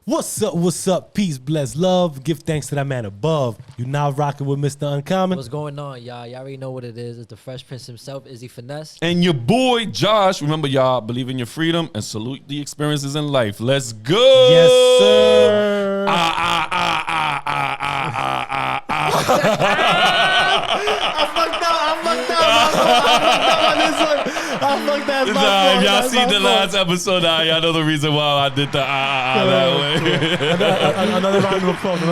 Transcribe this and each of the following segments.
What's up? Peace, bless, love. Give thanks to that man above. You now rocking with Mr. Uncommon. What's going on, y'all? Y'all already know what it is. It's the Fresh Prince himself, Izzy Finesse. And your boy, Josh. Remember, y'all, believe in your freedom and salute the experiences in life. Let's go. Yes, sir. I fucked that. If y'all seen the last episode, y'all know the reason why I did the that way. Another round of applause.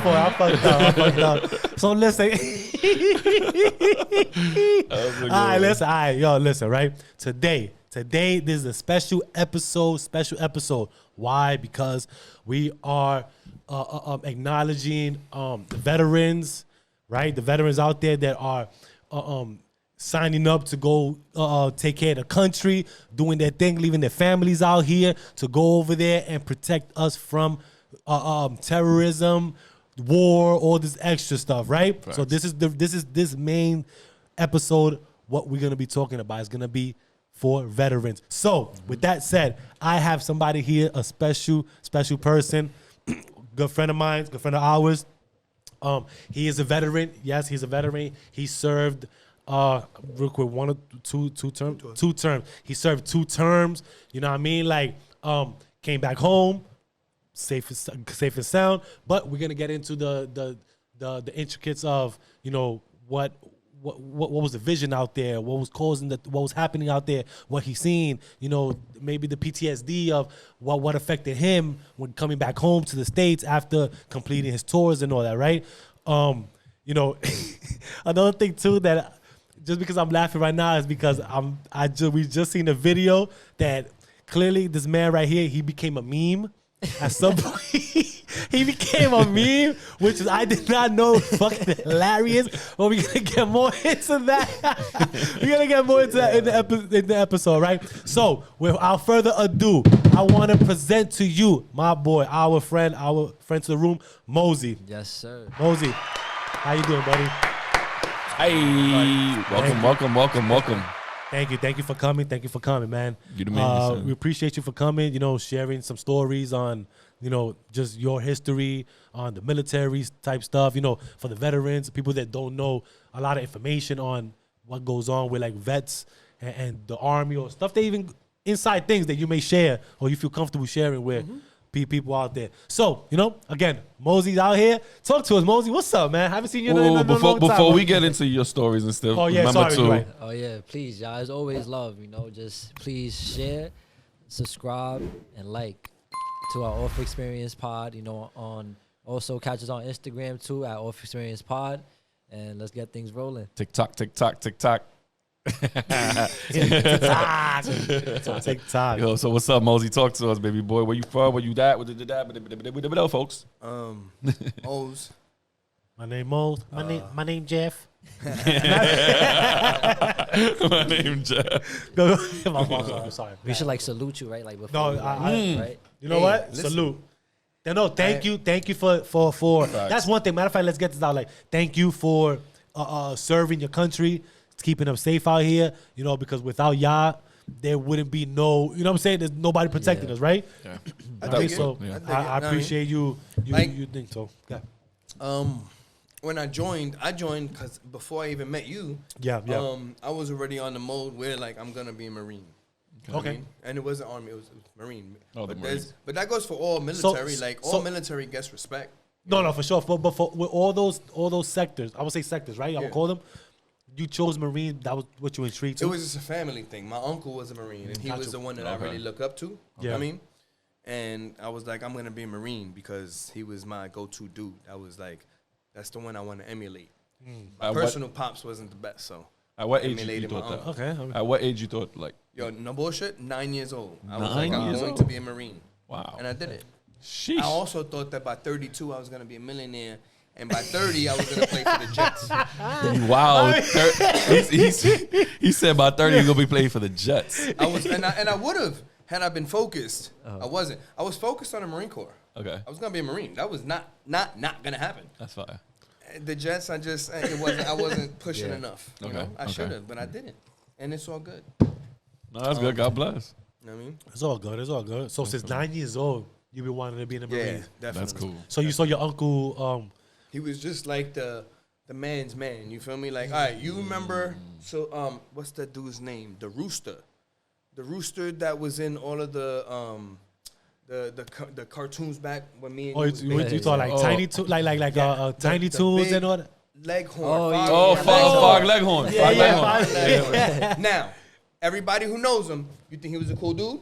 I fucked up. So listen. All right, listen. Right, today, this is a special episode. Why? Because we are acknowledging the veterans, right? The veterans out there that are signing up to go take care of the country, doing their thing, leaving their families out here to go over there and protect us from terrorism, war, all this extra stuff, right? Thanks. So this is this main episode. What we're gonna be talking about is gonna be for veterans. So with that said, I have somebody here, a special person, good friend of mine, good friend of ours. He is a veteran. Yes, he's a veteran. He served real quick, two terms. He served 2 terms. You know what I mean? Like, came back home, safe and sound. But we're gonna get into the intricacies of, you know, what was the vision out there, what was causing what was happening out there, what he's seen, you know, maybe the PTSD of what affected him when coming back home to the States after completing his tours and all that, right? You know, another thing too that just because I'm laughing right now is because we just seen a video that clearly this man right here, he became a meme at some point. He became a meme, which is I did not know, fucking hilarious. But we're gonna get more into that. We're gonna get more into that in the episode, right? So without further ado, I want to present to you my boy, our friend to the room, Mosey. Yes, sir. Mosey, how you doing, buddy? Hey, welcome. Thank you for coming. Thank you for coming, man. You the man, we appreciate you for coming, you know, sharing some stories on, you know, just your history on the military type stuff, you know, for the veterans, people that don't know a lot of information on what goes on with like vets and the army or stuff, they even inside things that you may share or you feel comfortable sharing with people out there. So, you know, again, Mosey's out here. Talk to us, Mosey. What's up, man? Haven't seen you in a long time. Before we get into your stories and stuff, Right. Oh, yeah, please, y'all. It's always love, you know. Just please share, subscribe, and like to our Off Experience Pod, you know, also catch us on Instagram, too, at Off Experience Pod. And let's get things rolling. TikTok. TikTok. Yo, so what's up, Mosey? Talk to us, baby boy. Where you from? Where you at? Where did that? Folks. O's. My name Mose. My name Jeff. My name Jeff. I'm sorry. We should like salute you, right? Like before. No, right? You know what? Listen. Salute. No, thank you for. That's one thing. Matter of fact, let's get this out. Like, thank you for serving your country, keeping them safe out here. You know, because without y'all, there wouldn't be no. You know what I'm saying? There's nobody protecting us, right? Yeah. I appreciate you. You think so? Yeah. When I joined because before I even met you, I was already on the mode where like I'm gonna be a Marine. Okay. And it wasn't Army, it was Marine. Oh, but that goes for all military. All military gets respect. No, for sure. But with all those sectors, I would say sectors, right? I would call them. You chose Marine. That was what you intrigued to. It was just a family thing. My uncle was a Marine, and he was the one that I really look up to. You know what I mean? And I was like, I'm gonna be a Marine because he was my go-to dude. I was like, that's the one I want to emulate. My personal pops wasn't the best, so. At what age you thought that? Okay. At what age you thought like? Yo, no bullshit. 9 years old. I was 9 like, I'm years going old? to be a Marine. Wow. And I did it. Sheesh. I also thought that by 32 I was gonna be a millionaire, and by 30 I was gonna play for the Jets. Wow. He said by 30 you're gonna be playing for the Jets. I would have had I been focused. I wasn't. I was focused on the Marine Corps. Okay. I was gonna be a Marine. That was not gonna happen. That's fine. The Jets, I wasn't pushing enough. You know? I should have, but I didn't. And it's all good. No, that's good. God bless. You know what I mean? It's all good. So since 9 years old, you've been wanting to be in the Yeah, Marines. That's So cool. you saw your uncle. He was just like the man's man. You feel me? Like, all right, you remember? So what's that dude's name? The rooster that was in all of the cartoons back when me and you thought like Tiny Toons, Tiny Toons and all that. Leghorn. Fog Leghorn. Yeah, Fog yeah, Leghorn. Now, everybody who knows him, you think he was a cool dude?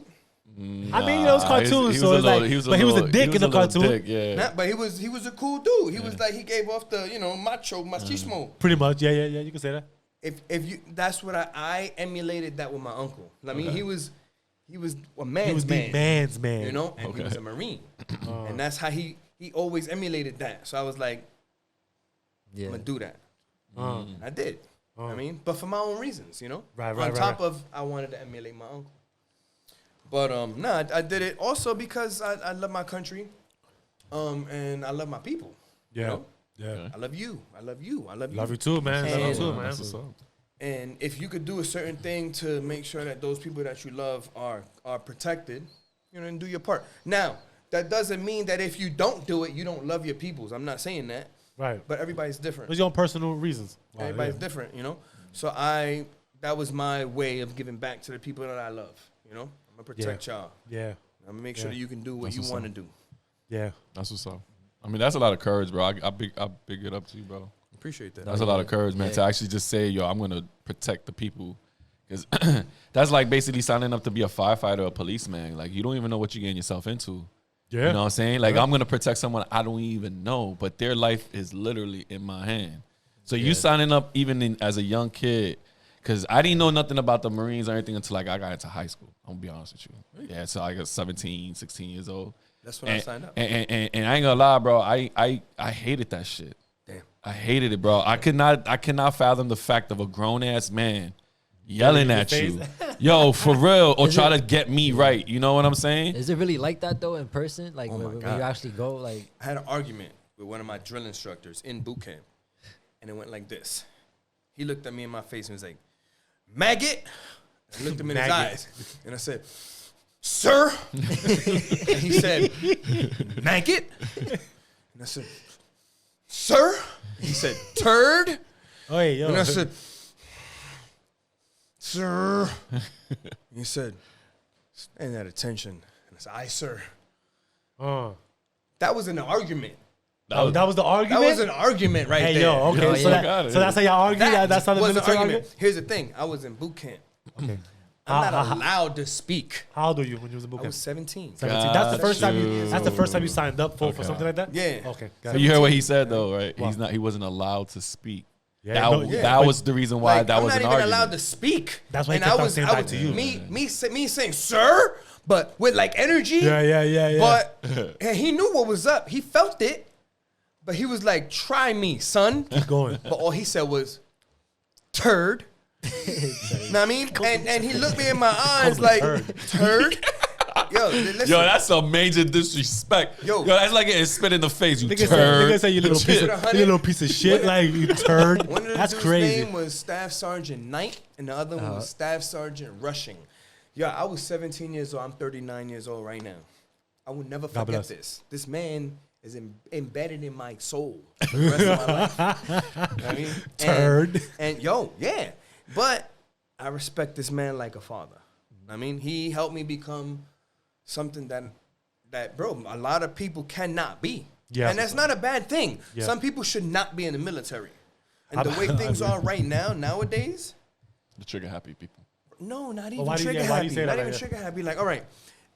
I mean, it was cartoons, so it's like, but he was a dick in the cartoon. Dick, yeah. Nah, but he was a cool dude. He was like, he gave off the machismo. Pretty much, yeah. You can say that. If you, that's what I emulated that with my uncle. I mean, he was a man's He was the man. man's man. You know, and he was a Marine, and that's how he always emulated that. So I was like, I'm gonna do that. And I did. I mean, but for my own reasons, you know. Right. On top of, I wanted to emulate my uncle. But I did it also because I love my country, and I love my people. Yeah. You know? Yeah. I love you. Love you too, man. Love you too, man. And if you could do a certain thing to make sure that those people that you love are protected, you know, and do your part. Now, that doesn't mean that if you don't do it, you don't love your peoples. I'm not saying that. Right. But everybody's different. It's your own personal reasons. Wow, Everybody's different, you know? So that was my way of giving back to the people that I love, you know? I'm going to protect y'all. Yeah. I'm going to make sure that you can do what you want to do. Yeah. That's what's up. I mean, that's a lot of courage, bro. I big it up to you, bro. Appreciate that. That's a lot of courage, man, to actually just say, yo, I'm going to protect the people. Because that's like basically signing up to be a firefighter or a policeman. Like, you don't even know what you're getting yourself into. Yeah. You know what I'm saying? Like, I'm going to protect someone I don't even know, but their life is literally in my hand. So you signing up even as a young kid, because I didn't know nothing about the Marines or anything until like I got into high school. I'm going to be honest with you. Yeah, so I got 17, 16 years old. That's when I signed up. And I ain't going to lie, bro. I hated that shit. Damn. I hated it, bro. I cannot fathom the fact of a grown-ass man yelling at you. Yo, for real. Or try to get me right. You know what I'm saying? Is it really like that though in person? Like Oh my when God. you actually go, like I had an argument with one of my drill instructors in boot camp, and it went like this. He looked at me in my face and was like, "Maggot." I looked him in his eyes, and I said, "Sir." And he said, "Maggot." And I said, "Sir." And he said, "Turd." Oh, hey, yo. And I said, "Sir." And he said, "Stand at attention." And I said, "Aye, sir." That was an argument. that was the argument? That was an argument right Hey, there. yo, okay. Yo, so, yeah. so that's how y'all argue? That's how the was an military argument. argue? Here's the thing. I was in boot camp. Okay. I'm not allowed to speak. How old were you when you was in boot I camp? was 17. 17. That's the first time you. That's the first time you signed up for something like that? Yeah. Okay. So Got it. you heard what he said, though, right? What? He wasn't allowed to speak. Yeah, that no, that but- was the reason why Like, that I'm was not an even argument. allowed to speak. That's why he and kept I on was, saying I back was to you. me saying sir, but with like energy. Yeah. But and he knew what was up. He felt it, but he was like, "Try me, son." Keep going. But all he said was, "Turd." Know what I mean? And he looked me in my eyes like, "Turd." Yo, listen. Yo, that's a major disrespect. Yo. That's like getting spit in the face. You Nigga turd. say you little piece With a of, hundred- you little piece of shit. Like, you turd. One of the That's dude's crazy. name was Staff Sergeant Knight, and the other one was Staff Sergeant Rushing. Yeah, I was 17 years old. I'm 39 years old right now. I will never God forget bless. this. This man is embedded in my soul for the rest of my life. You know what I mean? Turd. And yo, yeah. But I respect this man like a father. I mean, he helped me become something that bro, a lot of people cannot be. Yeah. And that's not a bad thing. Yeah. Some people should not be in the military. And the way things are right now, nowadays, The trigger happy people. no, not even why do you- trigger why do happy. you say that Not like even that? trigger happy. Like, all right,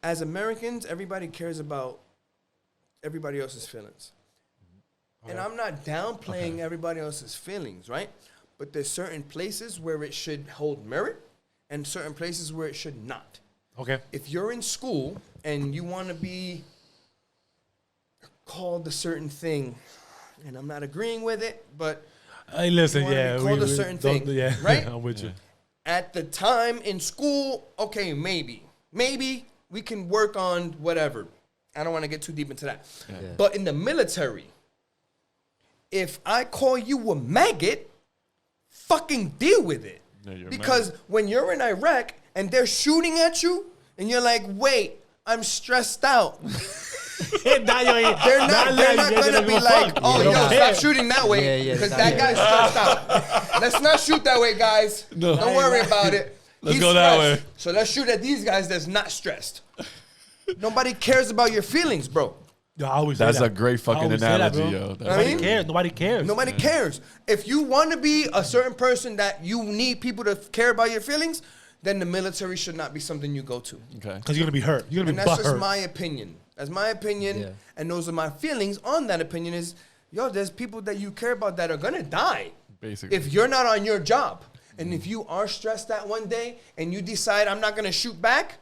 as Americans, everybody cares about everybody else's feelings. And I'm not downplaying everybody else's feelings, right? But there's certain places where it should hold merit and certain places where it should not. Okay. If you're in school and you want to be called a certain thing, and I'm not agreeing with it, but Hey, listen, You wanna yeah. be called a certain don't- thing, yeah, right? I'm with you. at the time in school, okay, maybe we can work on whatever. I don't want to get too deep into that. Yeah. But in the military, if I call you a maggot, fucking deal with it. Yeah, you're a Because when you're in Iraq and they're shooting at you and you're like, wait, I'm stressed out. Now you ain't. They're not gonna be like, oh, yo, stop shooting that way Yeah, because stop that it. guy's stressed out. Let's not shoot that way, guys. No. Don't worry about it. Let's He's go that stressed. way. So let's shoot at these guys that's not stressed. Nobody cares about your feelings, bro. Yo, I always say That's that. a great fucking I always say that, analogy, bro. yo. That's Nobody mean? cares. Nobody cares. Nobody cares. If you want to be a certain person that you need people to care about your feelings, then the military should not be something you go to. Okay. Because you're gonna be hurt. You're gonna And be that's butt just hurt. my opinion. That's my opinion, Yeah. and those are my feelings on that opinion is, yo, there's people that you care about that are going to die Basically. if you're not on your job. And if you are stressed that one day and you decide I'm not going to shoot back,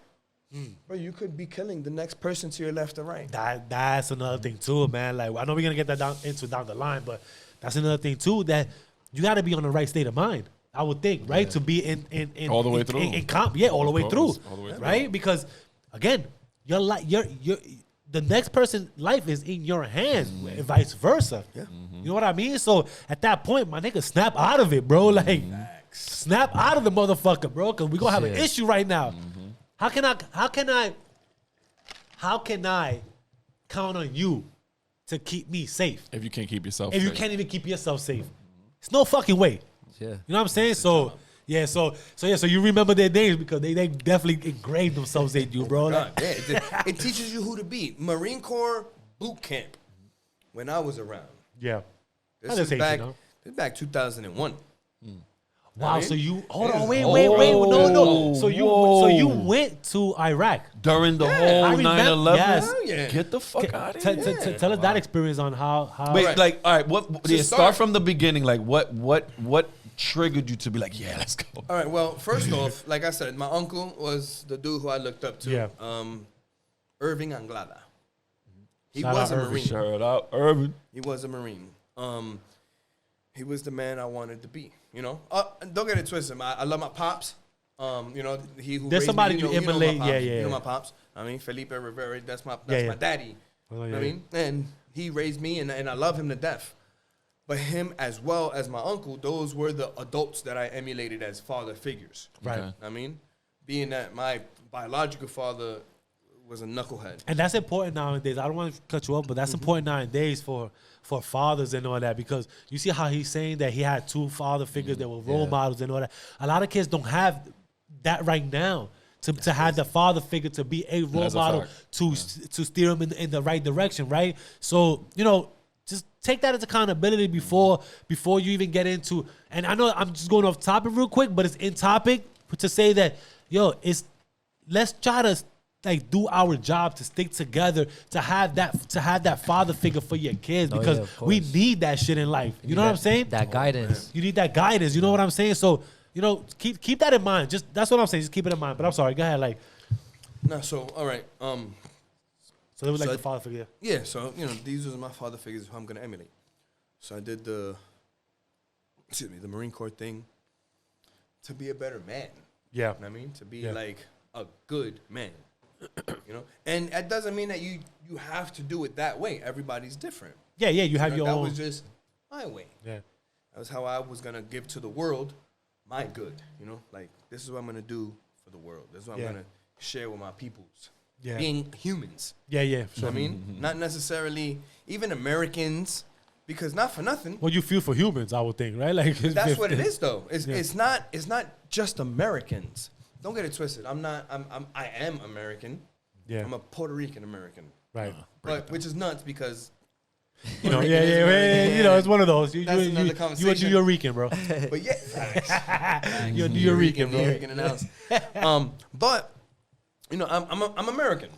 bro, you could be killing the next person to your left or right. That's another thing too, man. Like I know we're gonna get that down the line, but that's another thing too that you got to be on the right state of mind. I would think, right, to be in All the way through. all the way Of through, course, all the way through. right? Because again, your the next person's life is in your hands, and vice versa. Yeah. You know what I mean? So at that point, my nigga, snap out of it, bro. Like, snap out of the motherfucker, bro, because we gonna have an Yeah. issue right now. How can I count on you to keep me safe If you can't keep yourself if you safe. can't even keep yourself safe? It's no fucking way. Yeah. You know what I'm saying? So you remember their names because they definitely engraved themselves in you, bro. God, yeah, it teaches you who to be. Marine Corps boot camp when I was around. Yeah. This I just is hate back, you, know? this is back 2001. Wow. mean, So you hold it on, is- wait, no. Whoa, So you whoa. went to Iraq. During the I whole remember- 9/11? yes. Hell yeah. Get the fuck out of here. Tell us that experience on how. Wait, Right. like, all right, what? So Yeah, start- start from the beginning. Like, what triggered you to be like, yeah, let's go? All right, well, first off, like I said, my uncle was the dude who I looked up to. Yeah. Irving Anglada. He Shout was out a Irving. Marine. Shout out, Urban. He was a Marine. He was the man I wanted to be. You know, don't get it twisted. I love my pops. You know, he who There's raised somebody me, you know my emulate, pops. yeah. You know my pops. I mean, Felipe Rivera. That's my Yeah. daddy. Oh, You know yeah. what I mean, and he raised me, and I love him to death. But him as well as my uncle, those were the adults that I emulated as father figures. Right. Okay. I mean, being that my biological father was a knucklehead. And that's important nowadays. I don't want to cut you off, but that's important nowadays for fathers and all that, because you see how he's saying that he had two father figures that were role models and all that. A lot of kids don't have that right now. To have the father figure to be a role That's a model fact. to steer him in the right direction, right? So, you know, just take that as accountability before you even get into. And I know I'm just going off topic real quick, but it's in topic to say that, yo, let's try to like do our job to stick together, to have that father figure for your kids, Oh, because yeah, of we course. need that shit in life. You know what I'm saying? That guidance. You need that guidance. You know what I'm saying? So, you know, keep that in mind. Just that's what I'm saying. Just keep it in mind. But I'm sorry. Go ahead. Like, No, so all right. so they was like So the father figure. Yeah, so you know, these are my father figures who I'm gonna emulate. So I did the Marine Corps thing to be a better man. Yeah. You know what I mean? To be Yeah. like a good man. You know? And that doesn't mean that you have to do it that way. Everybody's different. Yeah. You You have know, your that own. was just my way. Yeah. That was how I was gonna give to the world my good. You know, like this is what I'm gonna do for the world. This is what Yeah. I'm gonna share with my peoples. Yeah. Being humans. Yeah. You know Sure. what I mean? Not necessarily even Americans, because not for nothing. Well, you feel for humans, I would think, right? Like That's what it is, though. It's Yeah. it's not just Americans. Don't get it twisted. I am American. Yeah. I'm a Puerto Rican American, Right. but which is nuts because You know. Puerto Yeah. Rican is Yeah. American. You know, it's one of those. That's another You a conversation. New Rican, bro. But yeah, You're a New Rican, bro. American in the house. But you know, I'm American,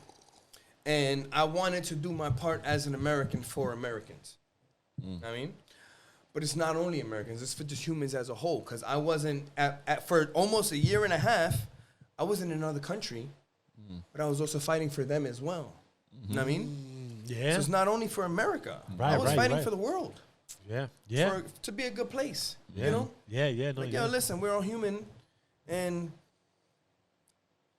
and I wanted to do my part as an American for Americans. I mean, but it's not only Americans; it's for just humans as a whole. Because I wasn't for almost a year and a half. I was in another country, but I was also fighting for them as well. You know what I mean? Yeah. So it's not only for America. Right, I was right, fighting right. for the world. Yeah. Yeah. To be a good place. Yeah. You know? Yeah. Yeah. No. Like, yeah. yo, listen, we're all human, and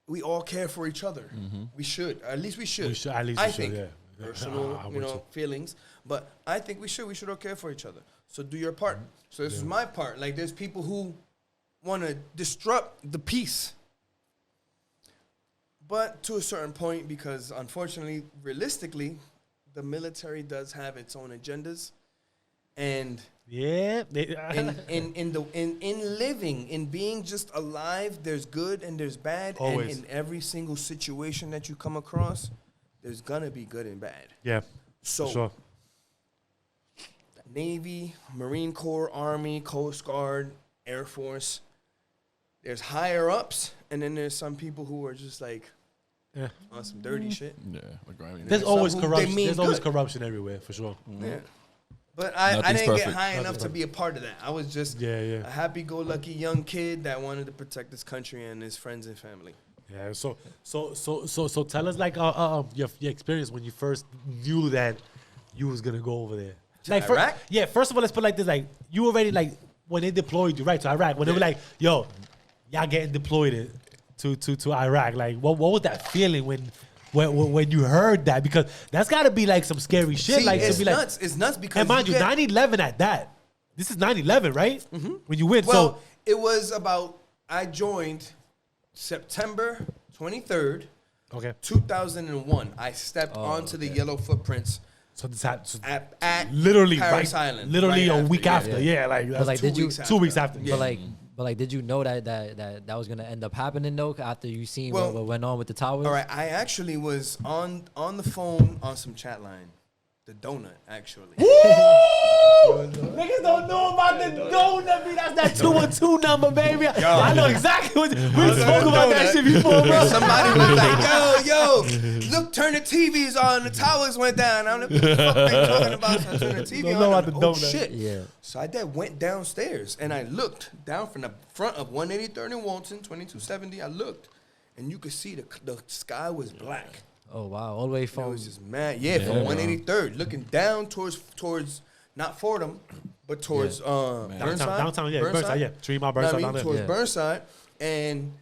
we all care for each other. We should. At least we should. We should- at least I we should, think. yeah. Personal, I'm you with know, you. feelings. But I think we should. We should all care for each other. So do your part. So this is my part. Like, there's people who want to disrupt the peace. But to a certain point, because unfortunately, realistically, the military does have its own agendas, and Yeah. in living, in being just alive, there's good and there's bad, Always. and in every single situation that you come across, there's gonna be good and bad. Yeah. So, For sure. Navy, Marine Corps, Army, Coast Guard, Air Force. There's higher ups, and then there's some people who are just like on some dirty shit. Yeah, like grimy. There's always some who they corruption. mean There's always good. corruption everywhere, for sure. Yeah. But I Nothing's didn't get perfect. high enough to be a part of that. I was just a happy-go-lucky young kid that wanted to protect his country and his friends and family. Yeah. So tell us like your experience when you first knew that you was gonna go over there. Like Iraq? First of all, let's put it like this: like you already like when they deployed you right to Iraq. When they were like, "Yo, y'all getting deployed to Iraq." Like, what was that feeling when you heard that? Because that's got to be like some scary shit. See, like it's to be nuts. like, It's nuts because and mind you, 9/11 at that. This is 9/11, right? Mm-hmm. When you went, well, so it was about. I joined September 23rd, okay. 2001. I stepped onto the yellow footprints. So this had At literally Paris right, Island, literally right a week after. Yeah, like that's like, 2 did you- weeks 2 weeks after. But like, did you know that was gonna end up happening though? After you seen what went on with the towers? All right, I actually was on the phone on some chat line, the donut actually. Niggas don't know about the donut. That's that 212 number, baby. I know exactly what we spoke about that shit before, bro. Somebody was like, yo, look, turn the TVs on. The towers went down. I don't know what the fuck they talking about. So I turned the TV Don't on. know about and the oh, donut. shit. Yeah. So I went downstairs and I looked down from the front of 183rd and Walton, 2270. I looked and you could see the sky was black. Oh wow, all the way It from was just mad. Yeah, from 183rd, looking down towards not Fordham, but towards Burnside. Downtown, yeah, Burnside, yeah. Tremont, Burnside, down there. Towards Yeah. Burnside, and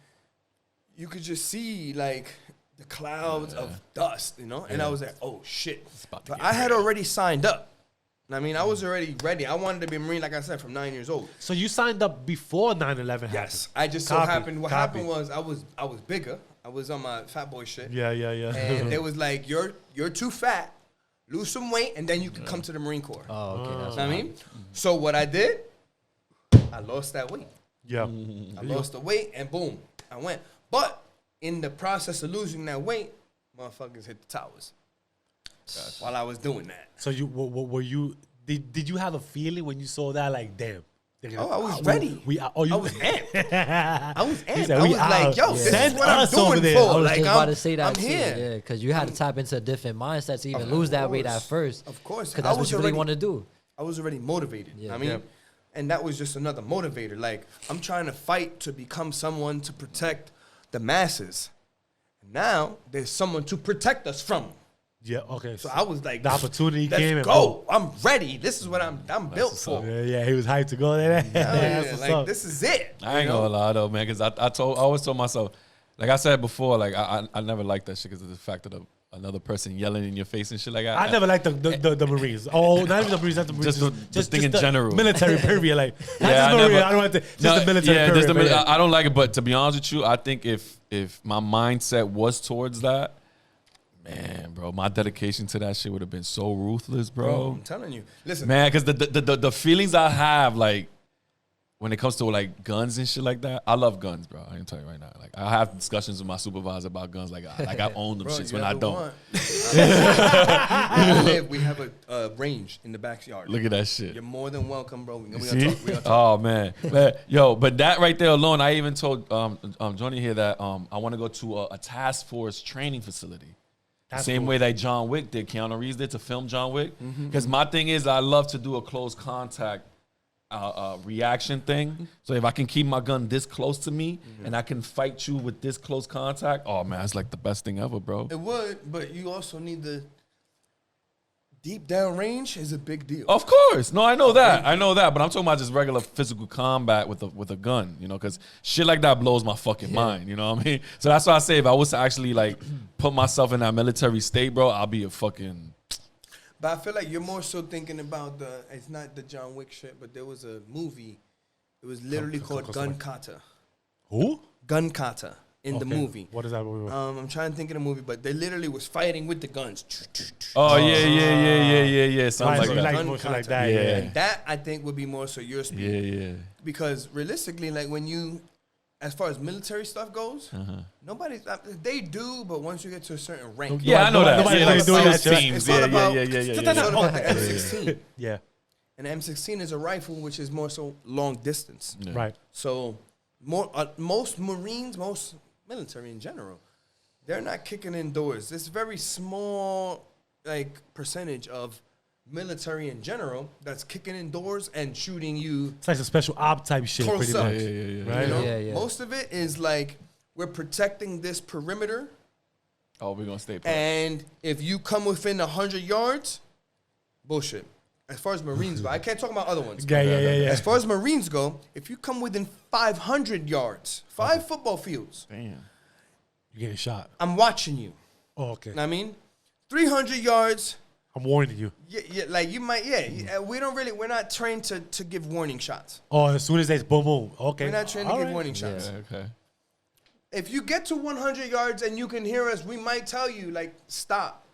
you could just see like the clouds of dust, you know. And I was like, oh shit! about to But get I had already signed up. I mean, I was already ready. I wanted to be a Marine, like I said, from 9 years old. So you signed up before 9/11 happened? Yes, I just so Copy, happened. What copy. happened was I was bigger. I was on my fat boy shit. Yeah. And it was like, you're too fat, lose some weight, and then you can come to the Marine Corps. Oh, okay. That's Know what I mean? So what I did, I lost that weight. Yeah. I lost the weight, and boom, I went. But in the process of losing that weight, motherfuckers hit the towers while I was doing that. So you were you? Did you have a feeling when you saw that? Like, damn. Oh, I was ready. I was amped. I was amped. said, I "We was out. like, yo, this Send is what I'm us over doing there." for. I was Like, just about to say that I'm too. here. Yeah, because you had to tap into a different mindset to even lose that weight at first. Of course. Because I that's what was you really already- want to do. I was already motivated. Yeah. I mean, Yeah. and that was just another motivator. Like, I'm trying to fight to become someone to protect the masses. Now, there's someone to protect us from. Yeah. Okay. So I was like, the opportunity let's came. go. I'm ready. This is what I'm built for. Yeah. He was hyped to go there. Hell That's yeah, what's like, up. this is it. I ain't you know? gonna lie though, man, because I always told myself, like I said before, like I never liked that shit because of the fact of another person yelling in your face and shit like that. I never liked the Marines. Oh, not even the Marines, not the Marines. Just the thing in general. Military period. Like, not Yeah, just I Marine. never- I don't want to. Just the military Yeah, period. just the but yeah. I don't like it, but to be honest with you, I think if my mindset was towards that, man, bro, my dedication to that shit would have been so ruthless, bro. I'm telling you. Listen, Man, because the feelings I have, like, when it comes to like guns and shit like that, I love guns, bro. I can tell you right now. Like, I have discussions with my supervisor about guns. Like I own them bro, shits you when I ever don't. want- we have a range in the backyard. Look at that shit. You're more than welcome, bro. We're See? gonna talk. We're gonna talk. Oh man, yo, but that right there alone, I even told Johnny here that I want to go to a task force training facility. Task Same force. way that John Wick did, Keanu Reeves did to film John Wick. Because my thing is, I love to do a close contact reaction thing. So if I can keep my gun this close to me and I can fight you with this close contact, oh man, it's like the best thing ever, bro. It would, but you also need the deep down range is a big deal. Of course. No, I know that. But I'm talking about just regular physical combat with a gun, you know, because shit like that blows my fucking mind, you know what I mean? So that's why I say if I was to actually like put myself in that military state, bro, I'll be a fucking... But I feel like you're more so thinking about it's not the John Wick shit, but there was a movie. It was literally called Gun Kata. Who? Gun Kata. in the movie. What is that movie? I'm trying to think of the movie, but they literally was fighting with the guns. Oh yeah. Sounds Right, like so you that. like Gun motion like contact. that. Yeah. Yeah. And that I think would be more so your speed. Yeah. Because realistically, like when you, as far as military stuff goes, nobody, they do, but once you get to a certain rank, Yeah, I know that. Nobody Yeah, really like doing sales that shit. teams. It's all about- Yeah. it's all about the M16. Yeah. And the M16 is a rifle, which is more so long distance. Yeah. Right. So most Marines, most military in general, they're not kicking indoors. This very small like percentage of military in general that's kicking indoors and shooting you. It's like a special op type shit, Close pretty up. much. Yeah. Right? You know? Yeah. Most of it is like we're protecting this perimeter, Oh, we're gonna stay. and if you come within 100 yards, bullshit. As far as Marines go, I can't talk about other ones. Yeah. As far as Marines go, if you come within 500 yards, 5 football fields, Damn. You're getting shot. I'm watching you. Oh, okay. Know what I mean, 300 yards. I'm warning you. Yeah, like you might. Yeah, we're not trained to give warning shots. Oh, as soon as they boom, boom. Okay. We're not trained to All give right. warning shots. Okay. If you get to 100 yards and you can hear us, we might tell you like stop,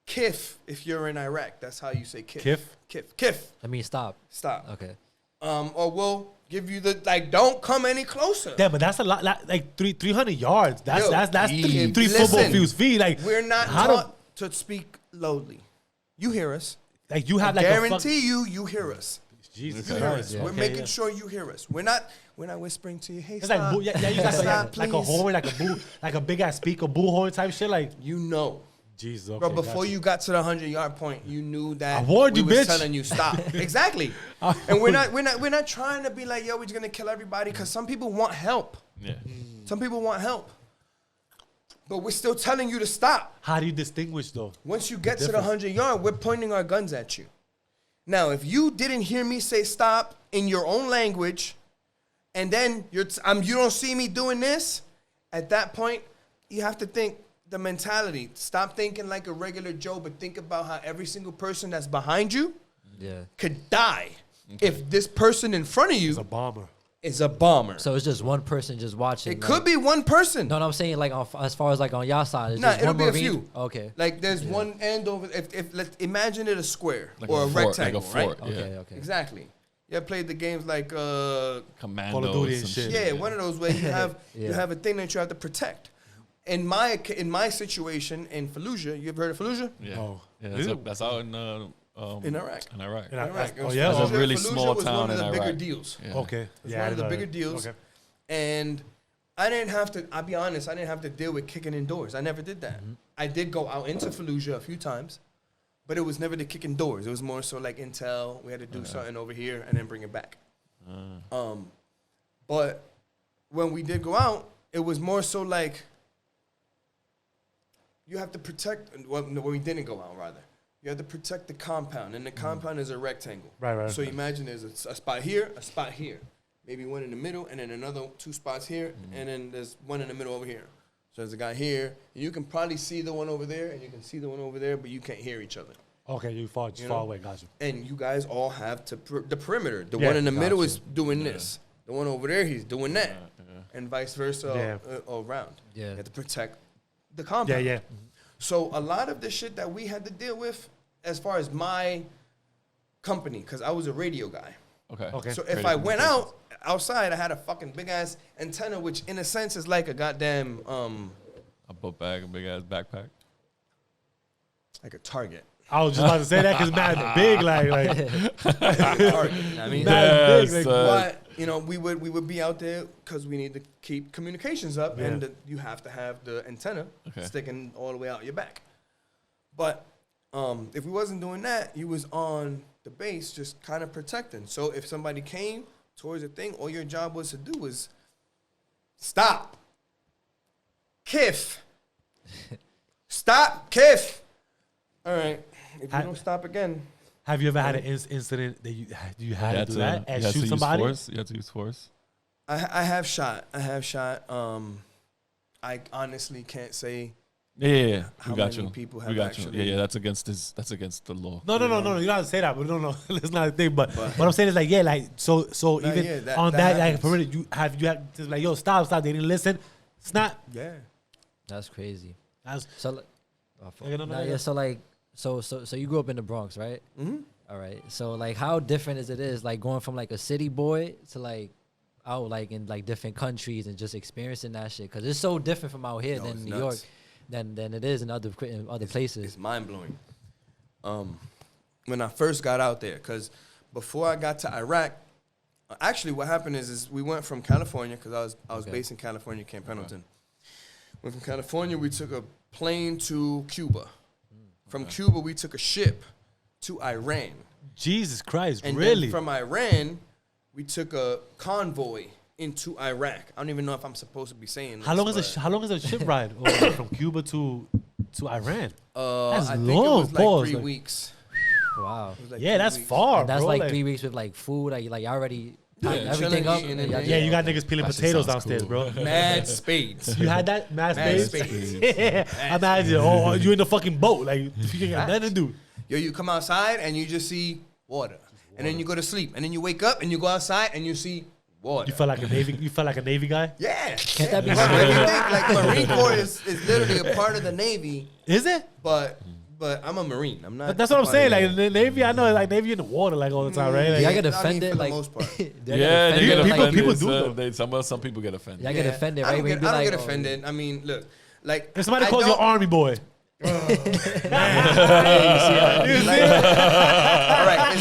kif. If you're in Iraq, that's how you say kif. Kif. I mean, stop. Stop. Okay. Or we'll give you the like. Don't come any closer. Yeah, but that's a lot. Like 300 yards. That's Yo, that's three listen, football fields feet. Like We're not how taught to speak lowly. You hear us. like you have I like guarantee you hear us. Jesus You hear Christ. us. Yeah. We're Okay, making yeah. sure you hear us. We're not whispering to you. Hey, It's stop. like yeah, you got Stop, like a please. horn, like a boo, like a big ass speaker, bullhorn type shit. Like You know. Jesus. Okay, Bro, before gotcha. you got to the 100-yard point, you knew that I warned we you, was bitch. telling you stop. Exactly. And we're not trying to be like, yo, we're just gonna kill everybody, because some people want help. Yeah. Some people want help. But we're still telling you to stop. How do you distinguish though? Once you get to the difference. 100-yard, we're pointing our guns at you. Now, if you didn't hear me say stop in your own language, and then you don't see me doing this, at that point, you have to think the mentality. Stop thinking like a regular Joe, but think about how every single person that's behind you Yeah. could die if this person in front of It's you a bomber. is a bomber. So it's just one person just watching. It could be one person. No, I'm saying like as far as like on y'all side, it's Nah, just it'll one be a Marine. few. Okay. Like there's one end over. If let's imagine it a square Like or a fort, rectangle, like a fort. right? Okay. Yeah. Okay. Exactly. You ever played the games like Commandos Call of Duty and and shit. yeah, one of those where you have you Yeah. have a thing that you have to protect. In my situation in Fallujah, you ever heard of Fallujah? Yeah. Oh. Yeah. Really? That's out in Iraq. In Iraq. In Iraq. Iraq. It Oh was yeah. That's a Oh, really Fallujah small was town one of in the bigger Iraq. deals. Yeah. okay. It's Yeah, one I of the know bigger that. deals. Okay. And I didn't have to, I'll be honest, I didn't have to deal with kicking indoors. I never did that. I did go out into Fallujah a few times, but it was never the kicking doors. It was more so like intel. We had to do something over here and then bring it back. But when we did go out, it was more so like you have to protect, well, no, when we didn't go out, rather. You have to protect the compound, and the compound is a rectangle. Right. So imagine there's a spot here, maybe one in the middle, and then another 2 spots here, and then there's one in the middle over here. So there's a guy here, and you can probably see the one over there, and you can see the one over there, but you can't hear each other. Okay, you far You far know? away. Gotcha. And you guys all have to the perimeter. The Yeah, one in the middle gotcha. is doing this. The one over there, he's doing that, and vice versa around. Yeah. You have to protect the compound. Yeah. So a lot of the shit that we had to deal with, as far as my company, because I was a radio guy. Okay. So if I went outside, I had a fucking big ass antenna, which in a sense is like a goddamn A book bag, a big ass backpack. like a target. I was just about to say that because mad big, like Target. I mean, mad big. Yes, Like, but you know, we would be out there because we need to keep communications up, Yeah. and you have to have the antenna Okay. sticking all the way out your back. But if we wasn't doing that, you was on the base just kind of protecting. So if somebody came towards the thing, all your job was to do was stop, kiff, stop, kiff. All right, if you don't stop again. have you ever had an incident that you had to do that and you had shoot to somebody? Use force. You had to use force. I have shot. I honestly can't say. Yeah. How We got many you. people We have got you. actually- Yeah. That's against the law. No. You don't have to say that, but no. That's not a thing. But what I'm saying is like, yeah, like so Nah, even yeah, that- on that that like happens. perimeter, you have to like, yo, stop. They didn't listen. It's not. Yeah. That's crazy. That's, So, like, so you grew up in the Bronx, right? Mm-hmm. All right. So like, how different is it like going from like a city boy to like out like in like different countries and just experiencing that shit? Because it's so different from out here than New York, than it is in other places. It's mind blowing. When I first got out there, because before I got to Iraq, actually what happened is we went from California, because I was based in California, Camp Pendleton. Went from California, we took a plane to Cuba. From Cuba, we took a ship to Iran. Jesus Christ, and really? Then from Iran, we took a convoy into Iraq. I don't even know if I'm supposed to be saying this. How long is a ship ride from Cuba to Iran? That's I long. think it was like Pause, 3 weeks. Wow. It was like Yeah, 3 that's weeks. far, And that's bro. like 3 weeks with like food. Like you already packed everything chilling, up. eating, and and y'all Yeah, just- you got niggas peeling That shit potatoes sounds downstairs, cool. bro. Mad spades. You had that? Mad Mad space? spades. Yeah. Imagine, you in the fucking boat. Like, you ain't got nothing to do. Yo, you come outside and you just see water. And then you go to sleep. And then you wake up and you go outside and you see water. You felt like a Navy guy? Yeah. Can't that be But when you think, like, Marine Corps is literally a part of the Navy, Is it? but I'm a Marine. I'm not. That's what I'm a saying. part Like of the Navy, I know, like Navy in the water, like all the time, right? Like, Y'all I get mean, offended, for the like most part. Yeah, they get People- offended. people do, though. Some people get offended. Y'all get offended, I right? don't When get, you be I don't like, get oh, offended. I mean, look, like if somebody I calls you don't- Army boy, All right,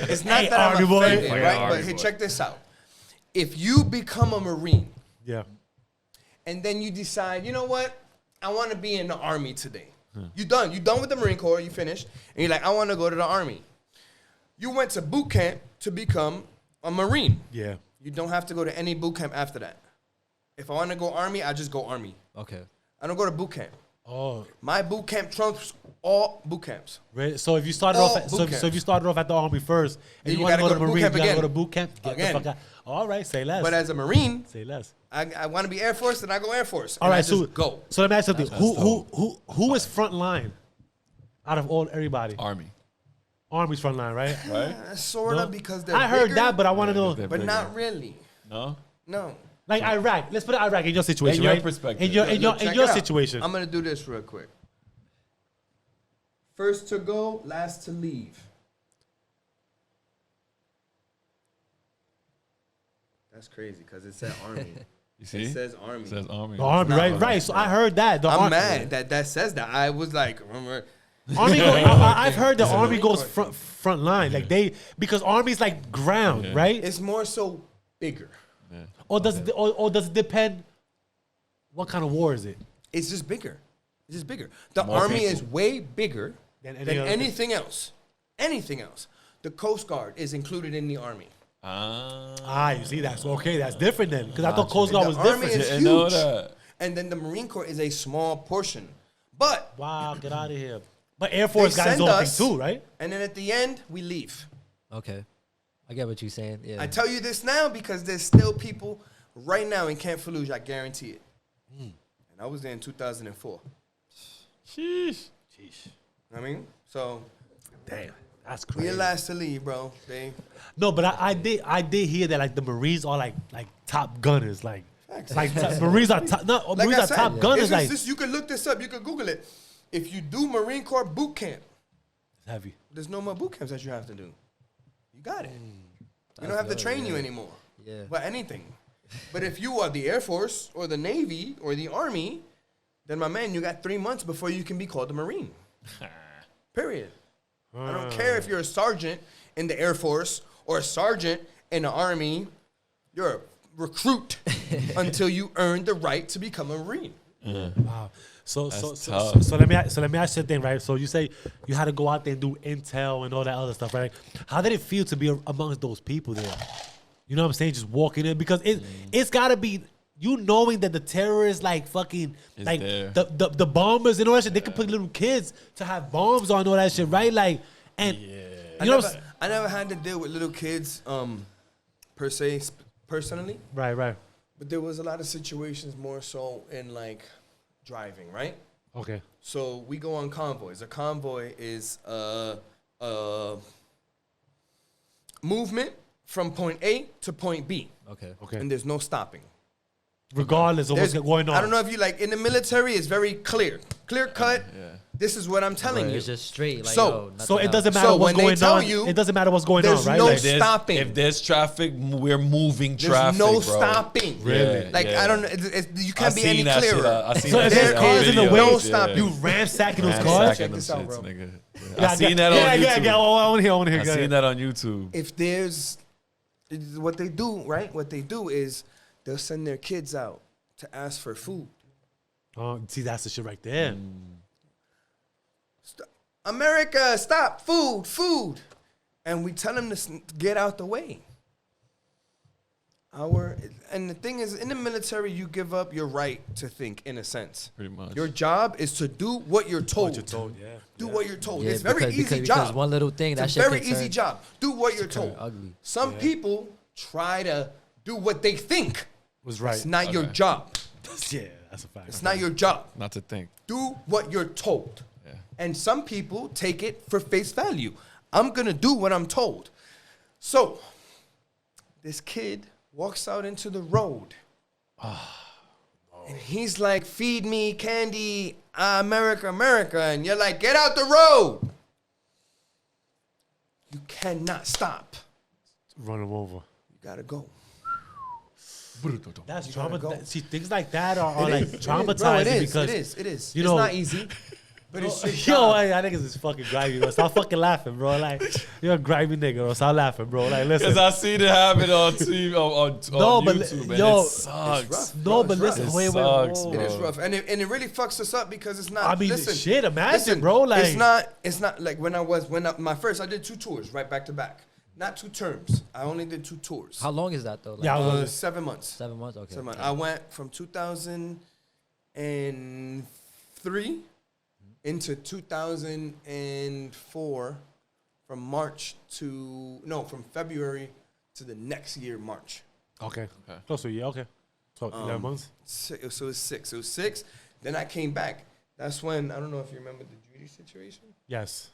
it's not Hey, that I'm Army boy. offended, Like, right? Army But hey, boy. check this out. If you become a Marine yeah, and then you decide, you know what, I want to be in the Army today. You done with the Marine Corps, you finished, and you're like, I want to go to the Army. You went to boot camp to become a Marine. yeah. You don't have to go to any boot camp after that. If I want to go Army, I just go Army. okay. I don't go to boot camp. Oh, My boot camp trumps all boot camps. right. So if you started All off, boot so if you started off at the Army first, and Then you you want to gotta go to go to boot Marine, camp you gotta go again. to boot camp. Get Again. the fuck out. All right, say less. But as a Marine, Say less. I want to be Air Force, then I go Air Force. All and right, I so just go. So let me ask you something. Who is front line out of everybody? Army, Army's front line, right? right? Sort No? of because they're I heard bigger, that, but I want to know. they're but bigger. not really. No. No. Like Iraq. Let's put Iraq in your situation, In your right? perspective. In your Look, check your it out. situation. I'm gonna do this real quick. First to go, last to leave. That's crazy because it said Army. You see? It says Army. It says Army. The Army, not right? Army. Right. So I heard that. I'm mad that says that. I was like, Army I've heard the It's a Army Marine goes Corps front line. Like because Army's like ground, Yeah. right? it's more so bigger. Or does it depend what kind of war is it? It's just bigger. It's just bigger. The More Army people. is way bigger Than than any other- anything else. Anything else. The Coast Guard is included in the Army. You see that's okay, that's different then. Because I thought Coast Guard The was Army different. is Didn't know huge. that. And then the Marine Corps is a small portion. But Wow, get out of here. But Air they Force guys send do us, thing too, right? and then at the end, we leave. Okay. I get what you're saying. Yeah. I tell you this now because there's still people right now in Camp Fallujah, I guarantee it. And I was there in 2004. Sheesh. I mean, so Damn, that's we crazy. last to leave, bro. No, but I did hear that like the Marines are like top gunners, like Facts. Marines are top. No, Like Marines I are said, top gunners. it's Like just, you can look this up. You can Google it. If you do Marine Corps boot camp, heavy. there's no more boot camps that you have to do. You got it. We don't have to good, train you yeah. anymore. Yeah. But anything. But if you are the Air Force or the Navy or the Army, then my man, you got 3 months before you can be called a Marine. Period. I don't care if you're a sergeant in the Air Force or a sergeant in the Army. You're a recruit until you earn the right to become a Marine. Wow. So tough. let me ask you something, right? So you say you had to go out there and do intel and all that other stuff, right? How did it feel to be amongst those people there? You know what I'm saying? Just walking in because it's gotta be you knowing that the terrorists like fucking It's like there. the bombers and all that shit. They could put little kids to have bombs on all that shit, right? Like and you know what I'm saying? I never had to deal with little kids per se, personally. Right. But there was a lot of situations more so in like driving, right? Okay. So we go on convoys. A convoy is a movement from point A to point B. Okay. Okay. And there's no stopping. regardless of what's going on. I don't know if you like in the military. It's very clear cut. Yeah. This is what I'm telling you. It's just straight. Like, So it doesn't matter So what's when they going tell on. you, It doesn't matter what's going on, there's right? no Like, stopping. If there's traffic, we're moving There's traffic, no bro. stopping. Really? Like Yeah. I don't know. You can't be any that shit, clearer. I seen so that if shit there's on cars in the videos, way, Don't stop. you ransacking those Ransacking cars. Check them this out, shits, bro. nigga. Yeah. I seen that on YouTube. I want to hear. I want to hear. I Go seen ahead. that on YouTube. If there's what they do, right? What they do is they'll send their kids out to ask for food. Oh, see, that's the shit right there. America, stop, food. And we tell them to get out the way. And the thing is, in the military, you give up your right to think, in a sense. Pretty much. Your job is to do what you're told. What you're told, yeah. Do what you're told. Yeah, It's a very easy because job. one little thing, It's that a shit very could easy turn- job. Do what you're told. ugly. Some people try to do what they think. Was right. It's not your Okay. job. Yeah, that's a fact. It's not your job. Not to think. Do what you're told. Yeah. And some people take it for face value. I'm going to do what I'm told. So, this kid walks out into the road. And he's like, feed me candy, America, America. And you're like, get out the road. You cannot stop. Run them over. You got to go. That's go. trauma. See, things like that are It like is, traumatizing bro, because it is. you It's know- not easy. But it's your yo, job. I think it's fucking grimy, bro. Stop fucking laughing, bro. Like you're a grimy nigga, bro. Stop laughing, bro. Like listen. Because I seen it happen on TV, on No, but YouTube, and yo, it sucks. It's rough. No, Bro, but it's listen, rough. wait, It wait, sucks, whoa. It is bro. rough, and it really fucks us up because it's not. I mean, listen, shit, imagine, listen, bro, like- it's not like when my first I did 2 tours right back to back, not 2 terms. I only did 2 tours. How long is that though? Like, Yeah, I was wondering. 7 months. 7 months. Okay. 7 months. I went from 2003 into 2004, from February to the next year, March. Okay. Close to a year. Okay. So 11 months. So it was 6. It was 6. Then I came back. That's when, I don't know if you remember the Judy situation. Yes.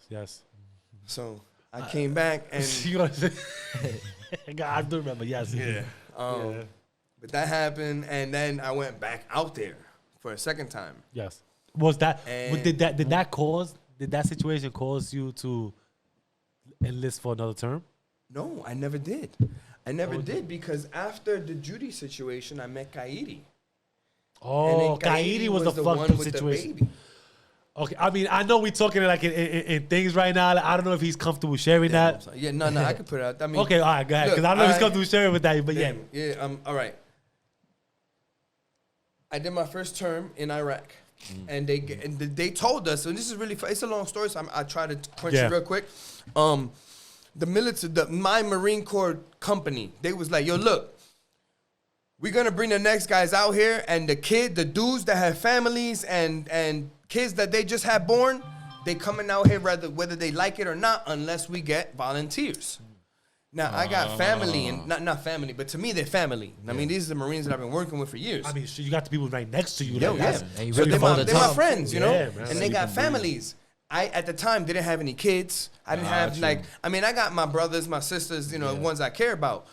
So I came back and You know what I'm saying? I do remember. Yes. Yeah. but that happened, and then I went back out there for a second time. Yes. Was that? And- Did that situation cause you to enlist for another term? No, I never did. I never did because after the Judy situation, I met Kairi. Oh, And then Kairi was the fucked one up with the situation. baby. Okay, I mean, I know we're talking like in things right now. Like, I don't know if he's comfortable sharing Damn, I'm that. sorry. Yeah, no, I could put it out. I mean, Okay, all right, go ahead. Because look, I don't know if he's I- comfortable sharing with that, but yeah. damn, all right. I did my first term in Iraq, and they told us, and this is really it's a long story, so I try to crunch Yeah. it real quick. My Marine Corps company, they was like, yo, look, we're gonna bring the next guys out here, and the dudes that have families and kids that they just had born, they coming out here whether they like it or not, unless we get volunteers. Now I got family, and not family, but to me they're family. I mean, these are the Marines that I've been working with for years. I mean, you got the people right next to you. Yo, like, yeah. that's- And you So really they're hold my, the they're my top. friends, you know, Yeah, man. and they got families. I at the time didn't have any kids. I didn't have I got my brothers, my sisters, the ones I care about,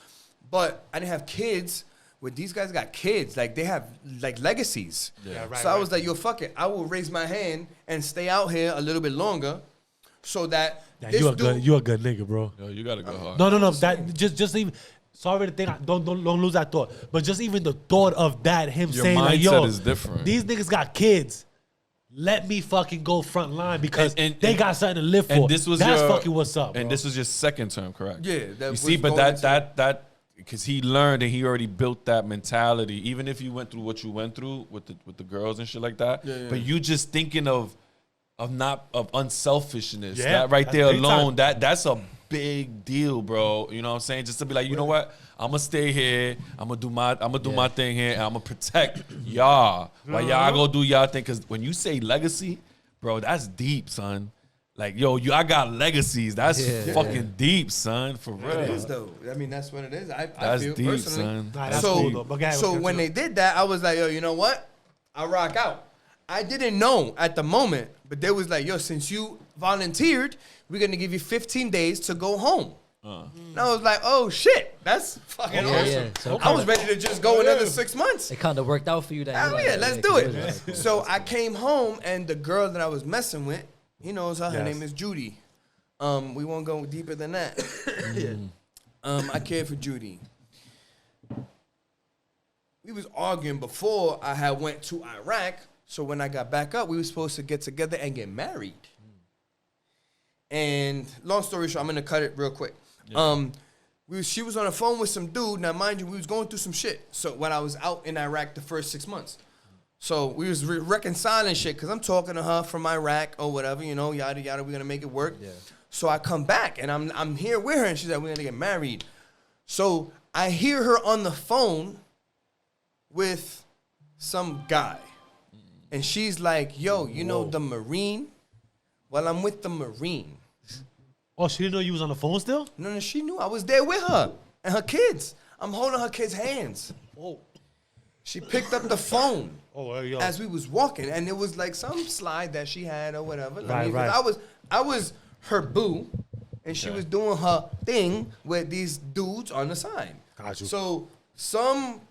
but I didn't have kids. Where these guys got kids, like they have like legacies. Yeah, right, so I was like, yo, fuck it. I will raise my hand and stay out here a little bit longer, so that Yeah, this you a dude. good nigga, bro. Yo, you gotta go hard. No. That just even. Sorry to think. Don't lose that thought. But just even the thought of that, him Your saying like, mindset "Yo, is different. These niggas got kids. Let me fucking go front line because And- they got something to live for." And this was That's your, fucking what's up. And bro. this was your second term, correct? Yeah, that You was see, but going into- that because he learned and he already built that mentality. Even if you went through what you went through with the girls and shit like that, but you just thinking of unselfishness. Yeah, that right that's there big alone, time. that's a big deal, bro. You know what I'm saying? Just to be like, you know what? I'm gonna stay here. I'm gonna do my thing here, and I'm gonna protect y'all while y'all go do y'all thing. Because when you say legacy, bro, that's deep, son. Like, yo, I got legacies. That's fucking deep, son. For real. It is though. I mean, that's what it is. I That's feel deep, personally. son. Nah, that's So, cool though. But go ahead, so continue. when they did that, I was like, yo, you know what? I rock out. I didn't know at the moment, but they was like, yo, since you volunteered, we're gonna give you 15 days to go home. And I was like, oh shit, that's fucking awesome. Yeah. So I was ready to just go another 6 months. it kind of worked out for you. That Hell yeah, let's do it. So I came home, and the girl that I was messing with, he knows her. Her name is Judy. We won't go deeper than that. I cared for Judy. We was arguing before I had went to Iraq. So when I got back up, we were supposed to get together and get married. And long story short, I'm gonna cut it real quick. Yeah. She was on the phone with some dude. Now, mind you, we was going through some shit. So when I was out in Iraq the first 6 months, so we was reconciling shit because I'm talking to her from Iraq or whatever, you know, yada yada. We're gonna make it work. Yeah. So I come back and I'm here with her, and she's like, we're gonna get married. So I hear her on the phone with some guy, and she's like, yo, you know the Marine? Well, I'm with the Marine. Oh, she didn't know you was on the phone still? No, she knew. I was there with her and her kids. I'm holding her kids' hands. Oh. She picked up the phone as we was walking, and it was like some slide that she had or whatever. Right. I was her boo, and she was doing her thing with these dudes on the side. Got you. So some,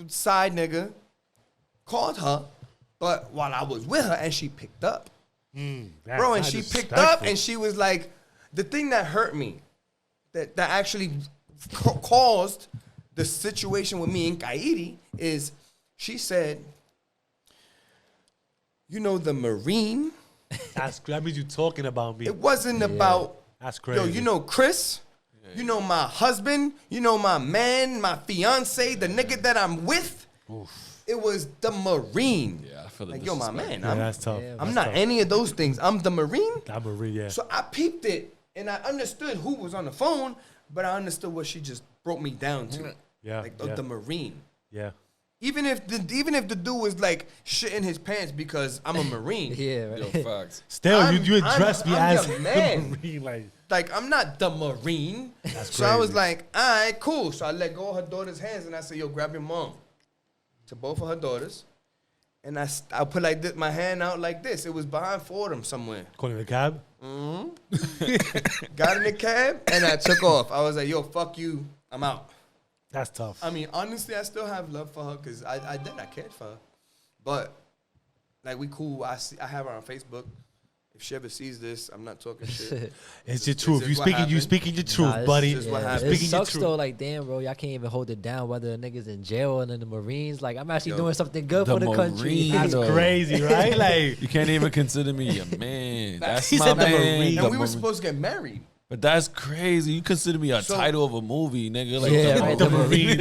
side nigga called her, but while I was with her, and she picked up. Bro, and she picked up, and she was like, the thing that hurt me, that actually caused the situation with me and Kairi is, she said, you know the Marine? That means you talking about me. It wasn't about, that's crazy. Yo, you know Chris? You know my husband? You know my man, my fiance, the nigga that I'm with? Oof. It was the Marine. Yeah, I feel like, yo, my man. That's tough. I'm not any of those things. I'm the Marine. I'm Marine, yeah. So I peeped it, and I understood who was on the phone, but I understood what she just broke me down to. Yeah, like the Marine. Yeah. Even if the dude was like shitting his pants because I'm a Marine. Yeah, right. Yo, facts. Still, you address me as the man. Marine, like I'm not the Marine. That's so crazy. I was like, all right, cool. So I let go of her daughter's hands, and I said, yo, grab your mom. To both of her daughters. And I put like this, my hand out like this. It was behind Fordham somewhere. Calling the cab? Mm-hmm. Got in the cab, and I took off. I was like, yo, fuck you. I'm out. That's tough. I mean, honestly, I still have love for her because I cared for her. But, like, we cool. I have her on Facebook. If she ever sees this, I'm not talking shit. It's your truth. You speaking your truth, buddy. It sucks though. Like, damn, bro, y'all can't even hold it down. Whether a nigga's in jail and in the Marines, like, I'm actually doing something good for the country. That's crazy, right? Like, you can't even consider me a man. That's he my said the man. Marine. And we were supposed to get married. But that's crazy. You consider me a title of a movie, nigga. Like the Marine.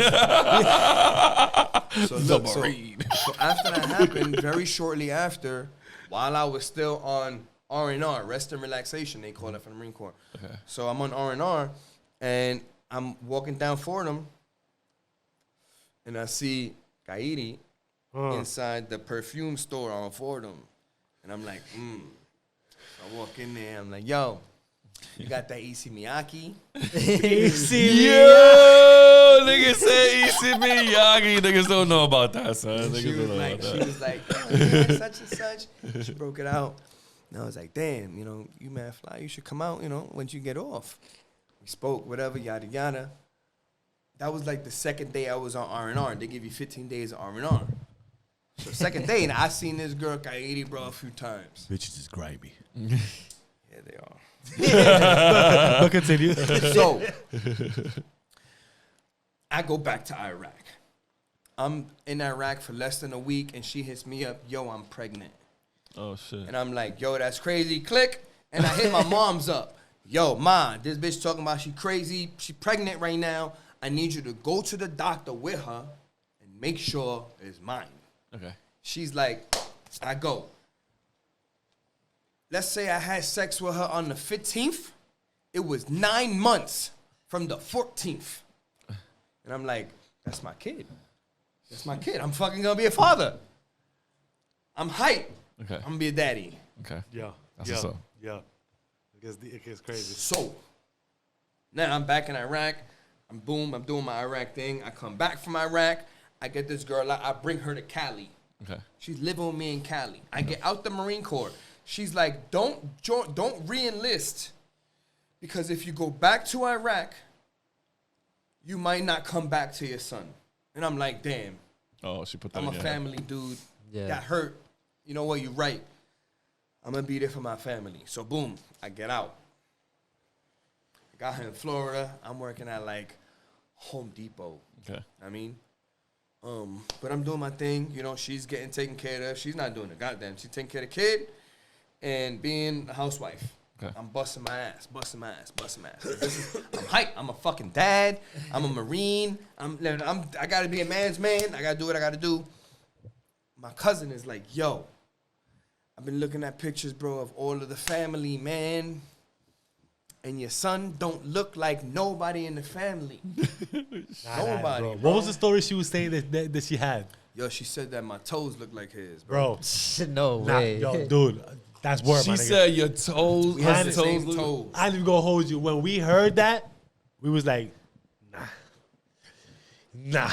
The Marine. So after that happened, very shortly after, while I was still on R&R, rest and relaxation, they call it for the Marine Corps. Okay. So I'm on R&R, and I'm walking down Fordham, and I see Kairi inside the perfume store on Fordham. And I'm like, I walk in there, I'm like, yo, you got that Issey Miyake? Yo, nigga say Issey Miyake. Niggas don't know about that, son. She was like, yeah, such and such. She broke it out. And I was like, damn, you mad fly. You should come out, once you get off. We spoke, whatever, yada, yada. That was like the second day I was on R&R. They give you 15 days of R&R. So second day, and I seen this girl, Kairi, bro, a few times. Bitches is grimy. Yeah, they are. But continue. So, I go back to Iraq. I'm in Iraq for less than a week, and she hits me up, yo, I'm pregnant. Oh, shit. And I'm like, yo, that's crazy. Click. And I hit my mom's up. Yo, Ma, this bitch talking about she crazy. She pregnant right now. I need you to go to the doctor with her and make sure it's mine. Okay. She's like, I go. Let's say I had sex with her on the 15th. It was 9 months from the 14th. And I'm like, that's my kid. That's my kid. I'm fucking gonna be a father. I'm hyped. Okay. I'm gonna be a daddy. Okay. Yeah. That's what's up. Yeah. It gets crazy. So, now I'm back in Iraq. I'm doing my Iraq thing. I come back from Iraq. I get this girl. I bring her to Cali. Okay. She's living with me in Cali. I get out the Marine Corps. She's like, don't re-enlist Because if you go back to Iraq, you might not come back to your son. And I'm like, damn. Oh, she put that I'm in a your family dude. Yeah. Got hurt. You know what? You're right. I'm going to be there for my family. So, boom, I get out. I got her in Florida. I'm working at, like, Home Depot. Okay. I mean, but I'm doing my thing. You know, she's getting taken care of. She's not doing it. Goddamn. She's taking care of the kid and being a housewife. Okay. I'm busting my ass. I'm hype. I'm a fucking dad. I'm a Marine. I got to be a man's man. I got to do what I got to do. My cousin is like, yo, I've been looking at pictures, bro, of all of the family, man. And your son don't look like nobody in the family. Nobody, bro. What was the story she was saying that she had? Yo, she said that my toes look like his, bro. No way. Yo, dude, that's word, my She nigga. said your toes. We had the her same look- toes. I ain't even gonna hold you. When we heard that, we was like, nah.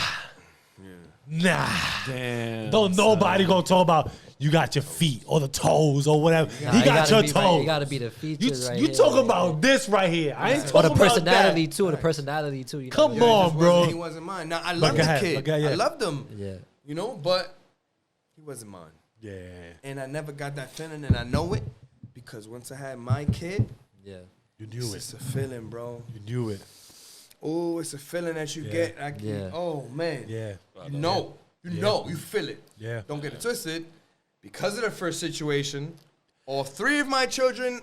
Damn. Don't nobody gonna talk about you got your feet or the toes or whatever. Nah, he got your Right, toes. you gotta be the features right you here. talking about this right here. I ain't Or talking the personality about that. too. Or the personality too. You know? Come Yo, he on, just bro. He wasn't mine. Now, I love go the ahead, kid. go ahead, yeah. I loved him. Yeah. You know, but he wasn't mine. Yeah. And I never got that feeling, and I know it because once I had my kid, Yeah. You it's knew it. just a feeling, bro. You knew it. Oh, it's a feeling that you Yeah. get. Yeah. Oh, man. Yeah. You know. You know. You feel it. Yeah. Don't get it twisted. Because of the first situation, all three of my children,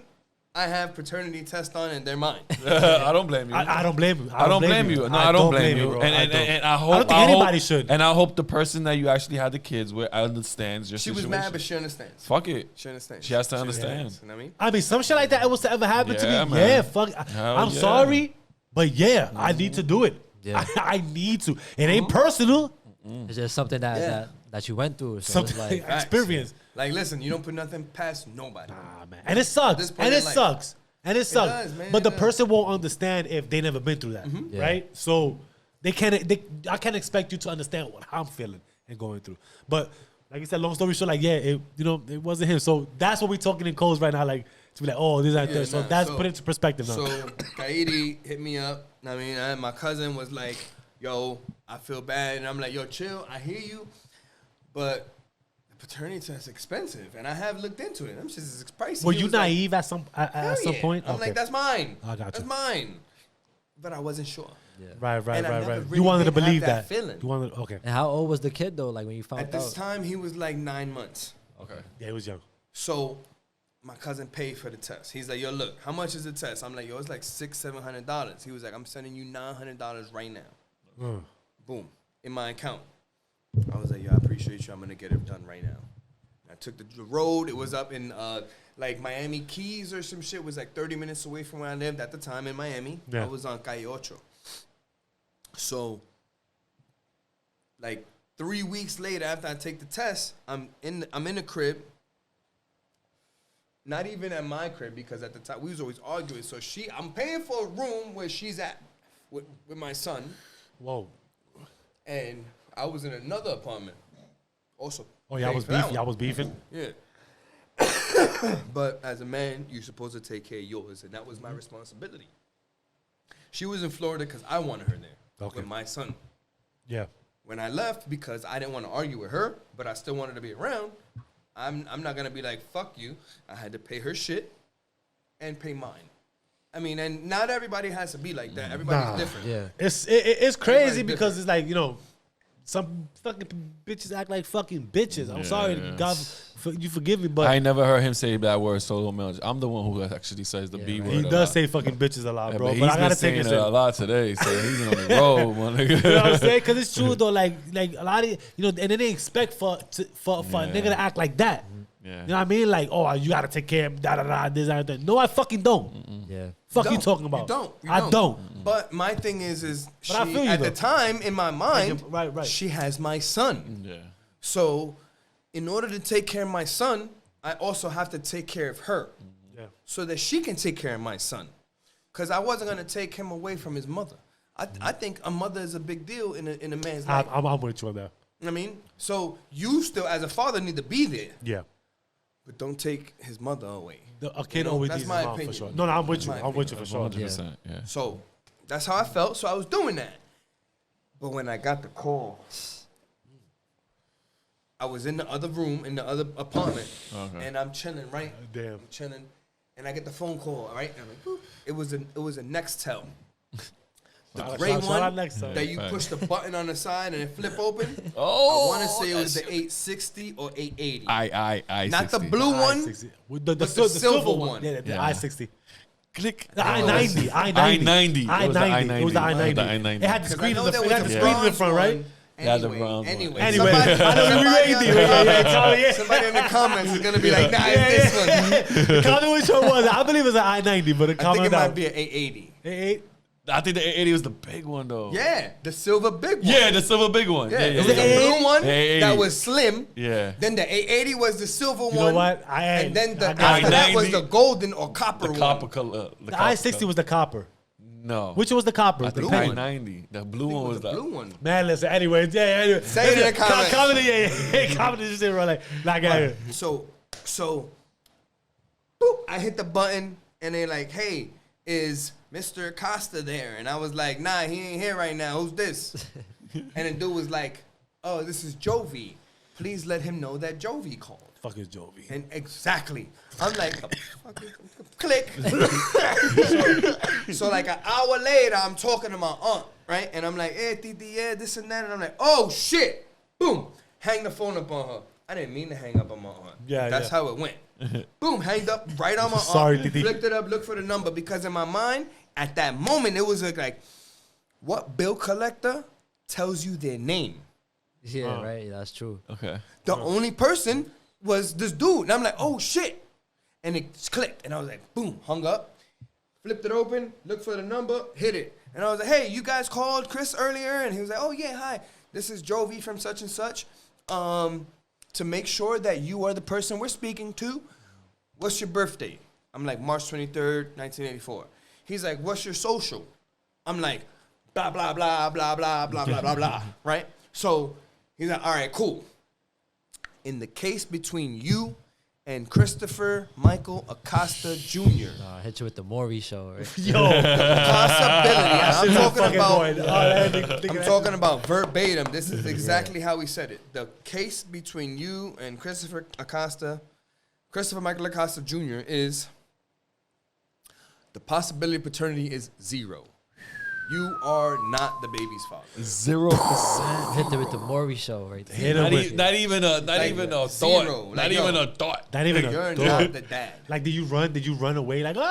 I have paternity test on, and they're mine. I don't blame you. I don't blame you. I don't blame you. No, I don't blame you. bro. And I hope I don't think anybody should. And I hope the person that you actually had the kids with understands your She was situation. mad, but she understands. Fuck it. She understands. She has to She understand. understands, you know what I mean? I mean, some shit like that it was to ever happen to Yeah, me. man. Yeah, fuck. Hell I'm yeah. sorry, but yeah, I need to do it. Yeah. I need to. It ain't personal. It's just something that you went through. So Something it's like, Facts. experience. Like, listen, you don't put nothing past nobody. Nah, man. And it sucks. This point And in it life. sucks. And it sucks. does, man, But it the does. person won't understand if they never been through that, Yeah. right? So they can't. I can't expect you to understand what I'm feeling and going through. But like you said, long story short, like it wasn't him. So that's what we're talking in codes right now. Like to be like, oh, this and that. So nah, that's so- put into perspective now. So Kaidi hit me up. I mean, my cousin was like, yo, I feel bad. And I'm like, yo, chill. I hear you. But the paternity test is expensive. And I have looked into it. I'm just as pricey. Were He you was like, naive at some hell yeah. point? I'm like, that's mine. I got That's you. mine. But I wasn't sure. yeah. Right. And I never You really wanted to did have believe that that. feeling. You wanted. Okay. And how old was the kid though? Like when you found At this out? time, he was like 9 months. Okay. Yeah, he was young. So my cousin paid for the test. He's like, yo, look, how much is the test? I'm like, yo, it's like $600-700. He was like, I'm sending you $900 right now. Boom, in my account. I was like, yo, I appreciate you. I'm gonna get it done right now. I took the road. It was up in like Miami Keys or some shit. It was like 30 minutes away from where I lived at the time in Miami. Yeah. I was on Calle Ocho. So, like 3 weeks later, after I take the test, I'm in the crib. Not even at my crib because at the time we was always arguing. So I'm paying for a room where she's at with my son, Whoa. and I was in another apartment. Also. Oh, y'all paying was for that beefing. Y'all one. was beefing. Yeah. But as a man, you're supposed to take care of yours, and that was my responsibility. She was in Florida because I wanted her there Okay. with my son. Yeah. When I left, because I didn't want to argue with her, but I still wanted to be around, I'm not going to be like, fuck you. I had to pay her shit and pay mine. I mean, and not everybody has to be like that. Everybody's Nah. different. Yeah. It's crazy Everybody's because it's like, some fucking bitches act like fucking bitches. I'm sorry, Yeah. God, you forgive me, but I ain't never heard him say that word so much. I'm the one who actually says the B word. he a does lot. say fucking bitches a lot, Yeah, bro. but But he's I gotta been take saying it it a serious. lot today, so he's on the road, my nigga. You know what I'm saying? Because it's true though. Like a lot of and then they expect for a nigga to act like that. Yeah. You know what I mean? Like, oh, you gotta take care of this and that. No, I fucking don't. Yeah. Fuck you Don't. talking about? You don't. You I don't. But my thing is she, I feel you, at though. the time, in my mind, Right. she has my son. Yeah. So in order to take care of my son, I also have to take care of her. Yeah. So that she can take care of my son. Because I wasn't going to take him away from his mother. I think a mother is a big deal in a man's life. I'm with you on that. I mean, so you still, as a father, need to be there. Yeah. but don't take his mother away. A kid always that's needs my his mom opinion. for sure. No, I'm with you. my I'm with you opinion. for sure. 100%. Yeah. So that's how I felt. So I was doing that. But when I got the call, I was in the other room, in the other apartment, and I'm chilling, right? Damn. I'm chilling, and I get the phone call, right? And I'm like, boop. It was a Nextel. The gray shout one out Nextel. that you push the button on the side and it flip open. Oh, I want to say it was the 860 or 880. I Not the 60. blue one. I-60. the silver one. Yeah, the Yeah. I-60. Click. The I-90. I-90. I-90. It was the It was the I-90. I-90. It had the 'Cause I screen know in the there it was had a the screen in the bronze front, right? one. Yeah, the bronze one. Anyway, Anyway, somebody, I know we rated you. somebody in the comments is gonna be like, nah, it's this one. Comment which one was it. I believe it was an I-90, but I think comment it might out. be an 880. I think the 880 was the big one though. Yeah, the silver big one. Yeah, the silver big one. Yeah, Yeah, it was the yeah. blue one 880. that was slim. Yeah. Then the 880 was the silver one. You know what? And then I got after it. that was I-90. the golden or copper The one. copper color. The I-60 was the copper. No. Which was the copper? I The think pink one. I-90. The blue I think one it was the blue one. Man, listen. Anyway, yeah. Anyway, Say it in the comments. Comment, yeah. Comment this shit, bro. Like, So, boop, I hit the button and they're like, "Hey, is Mr. Acosta there?" And I was like, "Nah, he ain't here right now. Who's this?" And the dude was like, "Oh, this is Jovi. Please let him know that Jovi called." fuck is Jovi? And exactly, I'm like, click. so like an hour later, I'm talking to my aunt, right? And I'm like, "Hey, Titi, yeah, this and that." And I'm like, "Oh shit!" Boom, hang the phone up on her. I didn't mean to hang up on my aunt. Yeah, that's yeah. how it went. Boom, hanged up right on my aunt. Sorry, Titi. Flicked it up, looked for the number because in my mind, at that moment, it was like, what bill collector tells you their name? Yeah, right. That's true. Okay. The only person was this dude. And I'm like, oh, shit. And it clicked. And I was like, boom, hung up. Flipped it open, looked for the number, hit it. And I was like, hey, you guys called Chris earlier? And he was like, oh, yeah, hi. This is Jovi from such and such. To make sure that you are the person we're speaking to, what's your birthday? I'm like, March 23rd, 1984. He's like, what's your social? I'm like, blah, blah, blah, blah, blah, blah, blah, blah, blah, right? So he's like, all right, cool. In the case between you and Christopher Michael Acosta Jr. I hit you with the Maury show, right? Yo, Possibility. I'm I'm talking about verbatim. This is exactly how he said it. The case between you and Christopher Michael Acosta Jr. is the possibility of paternity is 0. You are not the baby's father. 0%. Hit it with the Maury show, right there. Hit him with it. Not even a Zero. thought. Like, Not yo. even a thought. Not even You're a not thought. the dad. Like, did you run away? Like, bro,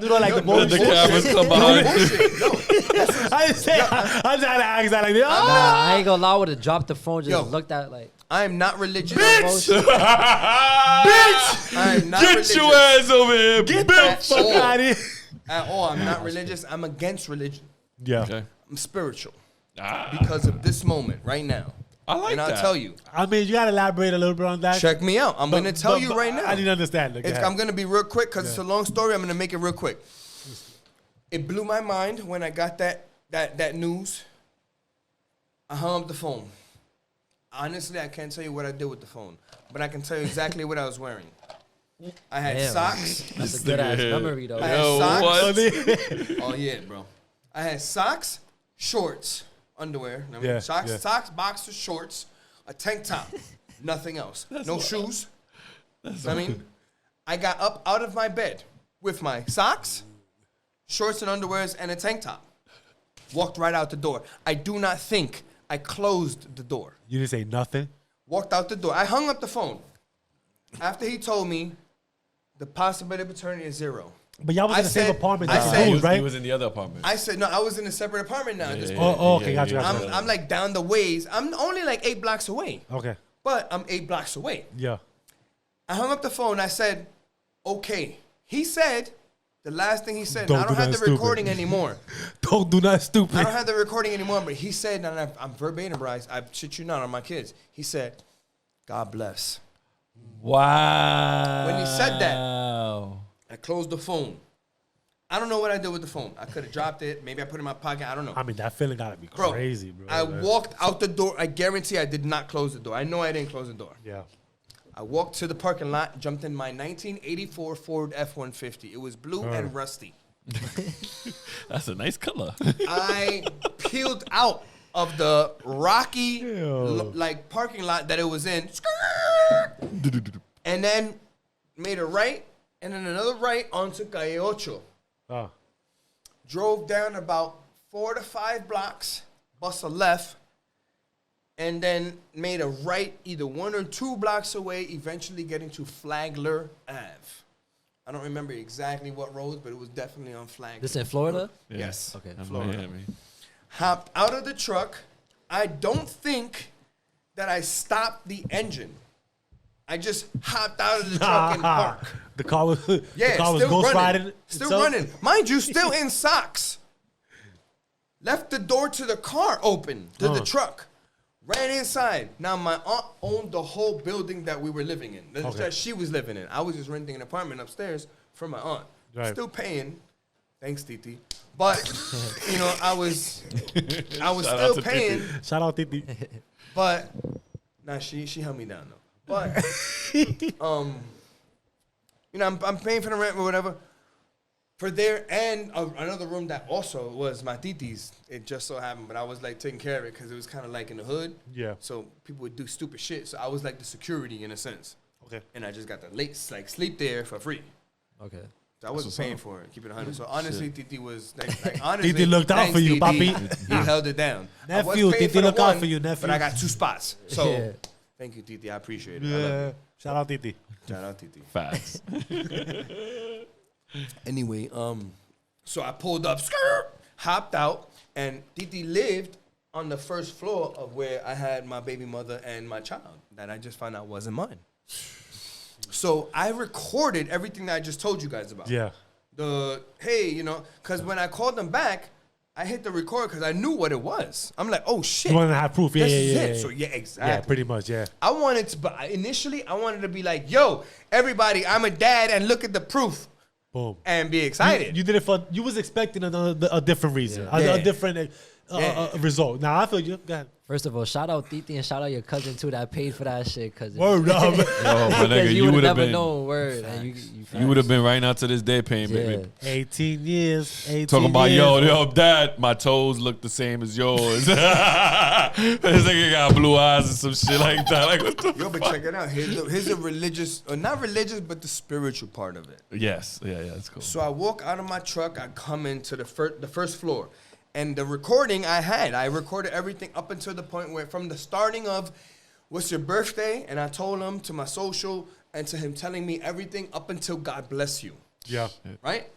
you know, like the The Maury shit? cameras come behind. Bullshit. No, I just say, I'm trying to ask that like, Nah, I ain't gonna lie. I would have dropped the phone. Just Yo. looked at like. I am not religious. Bitch! I am not Get religious. your ass over here, Get the bitch! fuck out of here. At all. I'm not religious. I'm against religion. Yeah. Okay. I'm spiritual Ah, because of this moment right now. I like And I'll that. tell you. I mean, you gotta elaborate a little bit on that. Check me out. I'm going to tell you right now. I didn't understand. Okay. I'm going to be real quick because it's a long story. I'm going to make it real quick. It blew my mind when I got that news. I hung up the phone. Honestly, I can't tell you what I did with the phone, but I can tell you exactly what I was wearing. I had Damn. socks. That's a good ass memory though. I had Yo, socks. what? Oh yeah, bro. I had socks, shorts, underwear. I mean, Yeah, socks, yeah. socks, boxers, shorts, a tank top, nothing else. No shoes. I mean, I got up out of my bed with my socks, shorts and underwears, and a tank top. Walked right out the door. I do not think I closed the door. You didn't say nothing. Walked out the door. I hung up the phone. After he told me the possibility of paternity is 0. But y'all was I in the same said- apartment. I That's said- the He dude, was, he right? was in the other apartment. I said, no, I was in a separate apartment now at this Yeah, point. Oh, okay, gotcha. I'm like down the ways. I'm only like 8 blocks away, Okay. but I'm 8 blocks away. Yeah. I hung up the phone. I said, okay. He said, the last thing he said, Don't I do don't have nothing the stupid. recording anymore. Don't do nothing stupid. I don't have the recording anymore, but he said, and I'm verbatim, Bryce, I shit you not on my kids. He said, God bless. Wow. When he said that, I closed the phone. I don't know what I did with the phone. I could have dropped it. Maybe I put it in my pocket. I don't know. I mean, that feeling gotta be Bro, crazy, bro. I man. walked out the door. I guarantee I did not close the door. I know I didn't close the door. Yeah. I walked to the parking lot, jumped in my 1984 Ford F-150. It was blue and rusty. That's a nice color. I peeled out of the rocky like parking lot that it was in, and then made a right and then another right onto Calle Ocho. Drove down about 4 to 5 blocks, bust a left, and then made a right either 1 or 2 blocks away, eventually getting to Flagler Ave. I don't remember exactly what road, but it was definitely on Flagler. This in Florida? Yeah. Yes. Okay. Florida. Hopped out of the truck. I don't think that I stopped the engine. I just hopped out of the truck and parked. The car was Yeah, the car was still ghost running. riding. Still running. Mind you, still in socks. Left the door to the car open, to the truck. Ran inside. Now, my aunt owned the whole building that we were living in. That she was living in. I was just renting an apartment upstairs from my aunt. Right. Still paying. Thanks, Titi. But, you know, I was still paying. Shout out Titi. But, nah, she held me down, though. But, you know, I'm paying for the rent or whatever. For there and another room that also was my titi's. It just so happened, but I was like taking care of it because it was kind of like in the hood. Yeah. So people would do stupid shit. So I was like the security in a sense. Okay. And I just got the late sleep there for free. Okay. So I wasn't paying for it. Keep it 100. So honestly, Titi was like honestly. Titi looked out for you, Titi. papi. He held it down. Nephew, Titi looked out for you, nephew. But I got 2 spots. So Yeah. thank you, Titi. I appreciate it. I love Yeah. you. Shout out Titi. Shout out, Titi. Facts. Anyway, so I pulled up, hopped out, and Titi lived on the first floor of where I had my baby mother and my child that I just found out wasn't mine. So I recorded everything that I just told you guys about. Yeah. Hey, you know, because when I called them back, I hit the record because I knew what it was. I'm like, oh, shit. You want to have proof? Yeah, This yeah, is yeah, it. yeah. So, yeah, exactly. Yeah, pretty much, yeah. I wanted to, but initially, I wanted to be like, yo, everybody, I'm a dad, and look at the proof. Boom. And be excited. You did it for, you was expecting a different reason, a different result. Now, I feel you. Go ahead. First of all, shout out Titi and shout out your cousin too that paid for that shit. Cause Word up. Yo, my nigga, you you would would have have never been. known. Word. And You would have been right now to this day paying, baby. 18 years. 18 Talking about, years. yo, dad, my toes look the same as yours. This nigga got blue eyes and some shit like that. Like, what the Yo, but check it out. Here's a religious, or not religious, but the spiritual part of it. Yes. Yeah, that's cool. So I walk out of my truck. I come into the first floor. And the recording I recorded everything up until the point where from the starting of what's your birthday? And I told him to my social and to him telling me everything up until God bless you. Yeah. Right?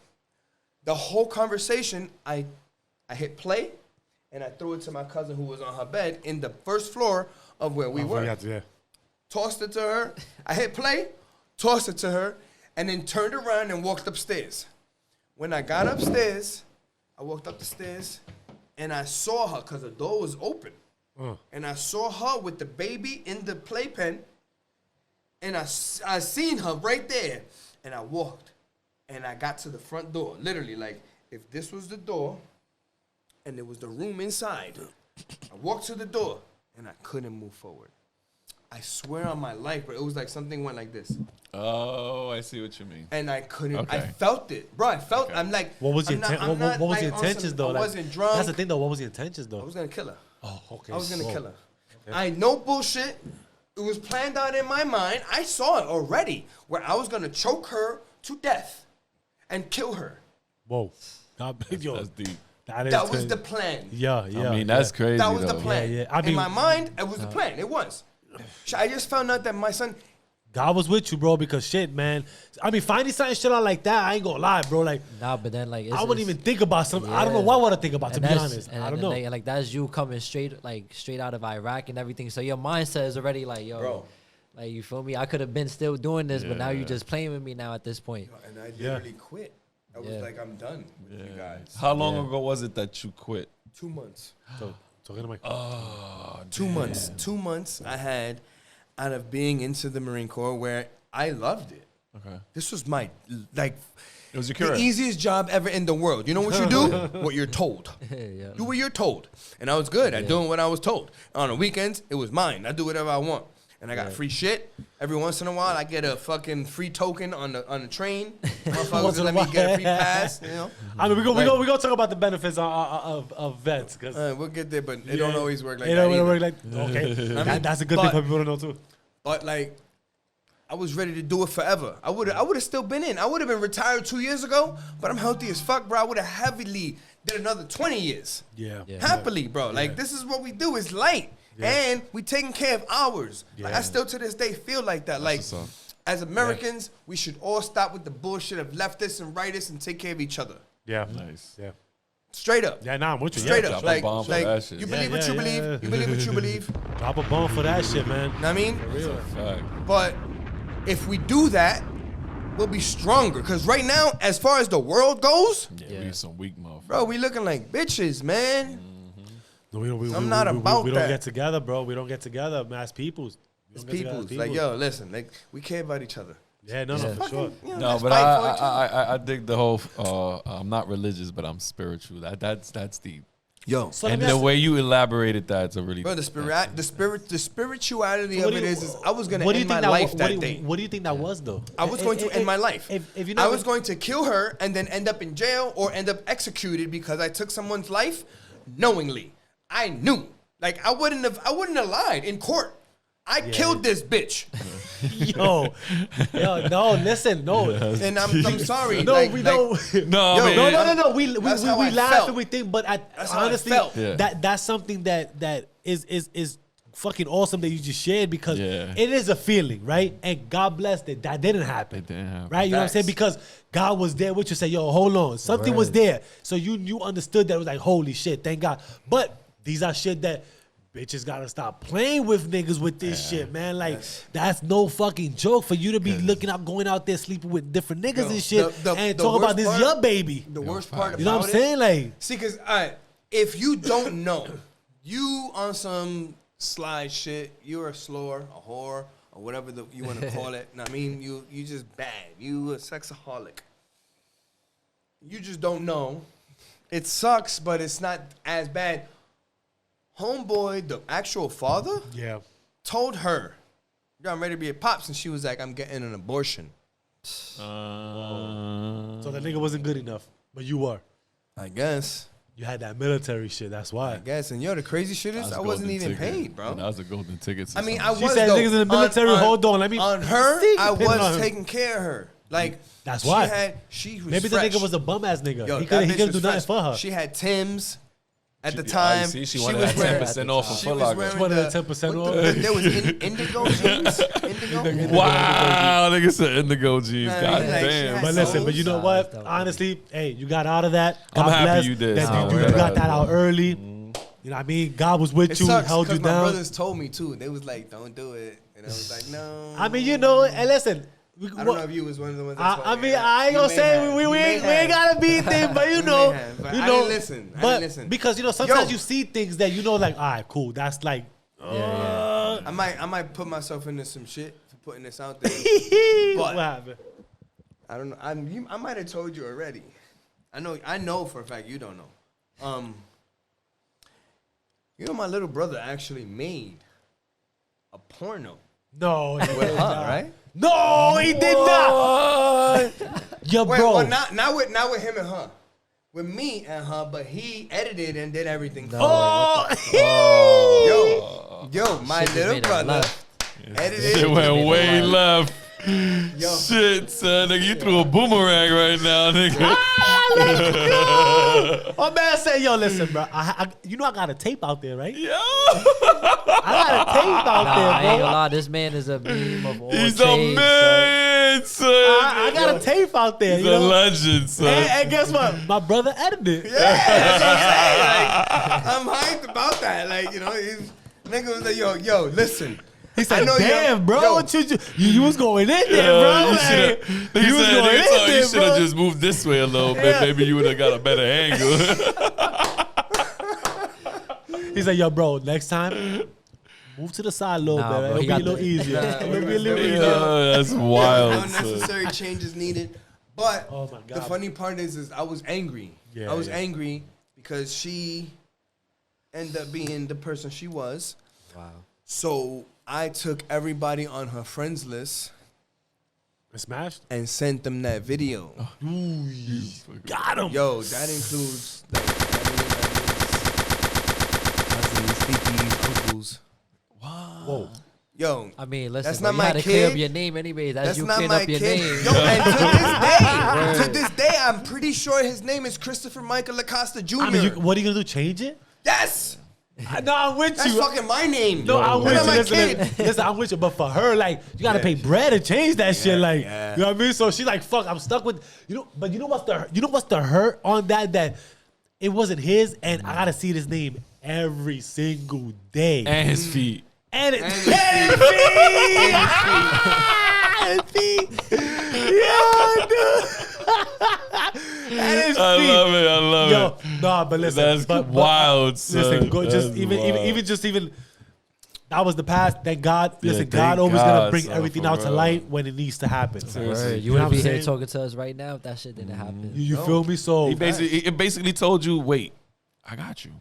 The whole conversation, I hit play and I threw it to my cousin who was on her bed in the first floor of where we were. Yeah. Tossed it to her. I hit play, tossed it to her, and then turned around and walked upstairs. When I got upstairs, I walked up the stairs, and I saw her because the door was open. And I saw her with the baby in the playpen, and I seen her right there. And I walked, and I got to the front door. Literally, like, if this was the door, and there was the room inside, I walked to the door, and I couldn't move forward. I swear on my life, but it was like something went like this. Oh, I see what you mean. And I couldn't. Okay. I felt it, bro. I felt. Okay. I'm like. What was your what was the intentions though? I wasn't drunk. That's the thing though. What was the intentions though? I was gonna kill her. Oh, okay. I was gonna kill her. Okay. I no bullshit. It was planned out in my mind. I saw it already, where I was gonna choke her to death, and kill her. Whoa, God, yo, That's deep. That was the plan. Yeah. I mean, that's crazy. That was though. the plan. Yeah. I mean, in my mind, it was the plan. It was. I just found out that my son. God was with you, bro, because shit, man. I mean, finding something shit out like that, I ain't gonna lie, bro. Like, nah, but then like I wouldn't even think about something. Yeah. I don't know what I would think about, to And be that's- honest. and- I don't and know. Like that's you coming straight out of Iraq and everything. So your mindset is already like, yo, Bro. like you feel me? I could have been still doing this, but now you Yeah. just playing with me now at this point. And I literally quit. I was Yeah. like, I'm done with you guys. How long ago was it that you quit? 2 months. So, talking to my 2 months. 2 months I had out of being into the Marine Corps where I loved it. Okay. This was my, like, It was your the career. easiest job ever in the world. You know what you do? What you're told. Yeah. Do what you're told. And I was good at doing what I was told. On the weekends, it was mine. I do whatever I want. and I got free shit. Every once in a while, I get a fucking free token on the train. Motherfuckers let me get a free pass. You know. I mean, we gonna talk about the benefits of vets because we'll get there, but it don't always work like that. It don't work like okay. That's a good thing for people to know too. But like, I was ready to do it forever. I would have still been in. I would have been retired 2 years ago, but I'm healthy as fuck, bro. I would have heavily did another 20 years. Yeah. Happily, bro. Like, this is what we do. It's light. Yeah. And we taking care of ours. Yeah. Like, I still to this day feel like that. Like, as Americans, we should all stop with the bullshit of leftists and rightists and take care of each other. Yeah. Nice. Yeah. Straight up. Yeah, nah, I'm with you. Straight Drop up. a bomb for that shit. You believe what you believe. You believe what you believe. Drop a bomb for that shit, man. Know what I mean? For real. Fact. But if we do that, we'll be stronger. Because right now, as far as the world goes, we some weak motherfuckers. Bro, we looking like bitches, man. No, I'm not about we that. don't get together, bro. We don't get together, man. As peoples. It's peoples. Like, yo, listen, like, we care about each other. Yeah, no, for sure. You know, No, but I dig the whole. I'm not religious, but I'm spiritual. That's deep. Yo, So And let me the ask- way you elaborated that's a really. bro, the spirituality So of it is I was gonna what do you end my think life that what day. What do you think that was though? I was going to end my life. If you I was going to kill her and then end up in jail or end up executed because I took someone's life knowingly. I knew. Like, I wouldn't have lied in court. I killed this bitch. yo, no, listen, no. And I'm sorry. No, like, we like, don't. No, Yo, I mean, no. We That's how I laugh felt. and we think, but That's how I honestly, felt. that's something that is fucking awesome that you just shared because Yeah. it is a feeling, right? And God bless that didn't happen. It didn't happen. Right? You know what I'm saying? Facts. Because God was there with you. Say, yo, hold on. Something was there. So you understood that it was like, holy shit, thank God. But these are shit that bitches gotta stop playing with niggas with this shit, man. Like, that's no fucking joke for you to be going out there sleeping with different niggas and shit and talk about this your baby. The worst part about it. You know what I'm saying? Like, see, because if you don't know, you on some slide shit, you're a slur, a whore, or whatever you want to call it. I mean, you just bad. You a sexaholic. You just don't know. It sucks, but it's not as bad. Homeboy, the actual father, told her, yo, I'm ready to be a pops. And she was like, I'm getting an abortion. so the nigga wasn't good enough, but you were. I guess. You had that military shit. That's why. I guess. And yo, the crazy shit is I wasn't even paid, bro. That was a golden ticket. I mean, I was. She said niggas in the military. Hold on, let me. On her, I was taking care of her. Like, that's why. She was maybe fresh. the nigga was a bum ass nigga. Yo, he couldn't do nothing fresh. for her. She had Timbs. At the time, she wanted that 10% off of Foot Locker. She wanted that 10% off. There was indigo jeans. Indigo. Wow, nigga said indigo jeans. God damn. But listen, but you know what? Honestly, hey, you got out of that. I'm God happy bless you did. that you got that out early. You know what I mean? God was with you, held you down. My brothers told me too. They was like, "Don't do it," and I was like, "No." I mean, you know, and listen. I don't know if you was one of the ones. That I mean, I ain't gonna say we ain't gotta be things, but you know, I didn't listen. I didn't listen because you know sometimes you see things that you know, like, all right, cool, that's like, I might put myself into some shit for putting this out there. What happened? I don't know. I might have told you already. I know for a fact you don't know. You know, my little brother actually made a porno. No, with her, right? No, he did not. Yo, Wait, bro. well, not with him and her. With me and her, but he edited and did everything. No. Yo, my little brother edited. Shit went way left. Yo. Shit, son, nigga, you threw a boomerang right now, nigga. My man said, yo, listen, bro. You know I got a tape out there, right? Yo. I got a tape out there, bro. I ain't gonna lie, this man is a meme of all He's shades, a man, son. I got a tape out there. He's you a know? legend, son. And guess what? My brother edited. Yeah, that's what I'm saying. Like, I'm hyped about that. Like, you know, nigga was like, yo, listen. He said, damn, bro. What you was going in there, bro. You should have just moved this way a little bit. Maybe you would have got a better angle. He said, yo, bro, next time, move to the side a little bit. Bro, It'll be a little easier. It'll be a little easier. That's wild. Unnecessary changes needed. But oh my God. The funny part is I was angry. Yeah, I was angry because she ended up being the person she was. Wow. So I took everybody on her friends list Smashed. and sent them that video. Got him. Yo, that includes like cousins, uncles. Whoa. Yo, I mean, listen, that's bro, not you my had to clear up kid. your name anyway. That's you not cleared my up your kid. name. Yo, and to this day, I'm pretty sure his name is Christopher Michael Acosta Jr. I mean, what are you gonna do? Change it? Yes, No, I'm with that's you. fucking my name. No, I'm with That's you. my Listen, kid. listen, I'm with you. But for her, like, you gotta pay bread to change that shit. Like, yeah. you know what I mean? So she's like, "Fuck, I'm stuck with you know." But you know what's the hurt on that? That it wasn't his, and I gotta see his name every single day. And his feet. And it, And and his feet. Yeah, dude. And his I feet. love it. I love Yo, it. no, but listen, That's but, wild, son. Listen, go, just That's even wild. that was the past. Thank God. Listen, thank God always God, gonna bring son, everything for out to real. light when it needs to happen. Seriously. Word, You you know wouldn't what be I'm here saying? talking to us right now if that shit didn't happen. You feel me? So It basically told you, wait, I got you.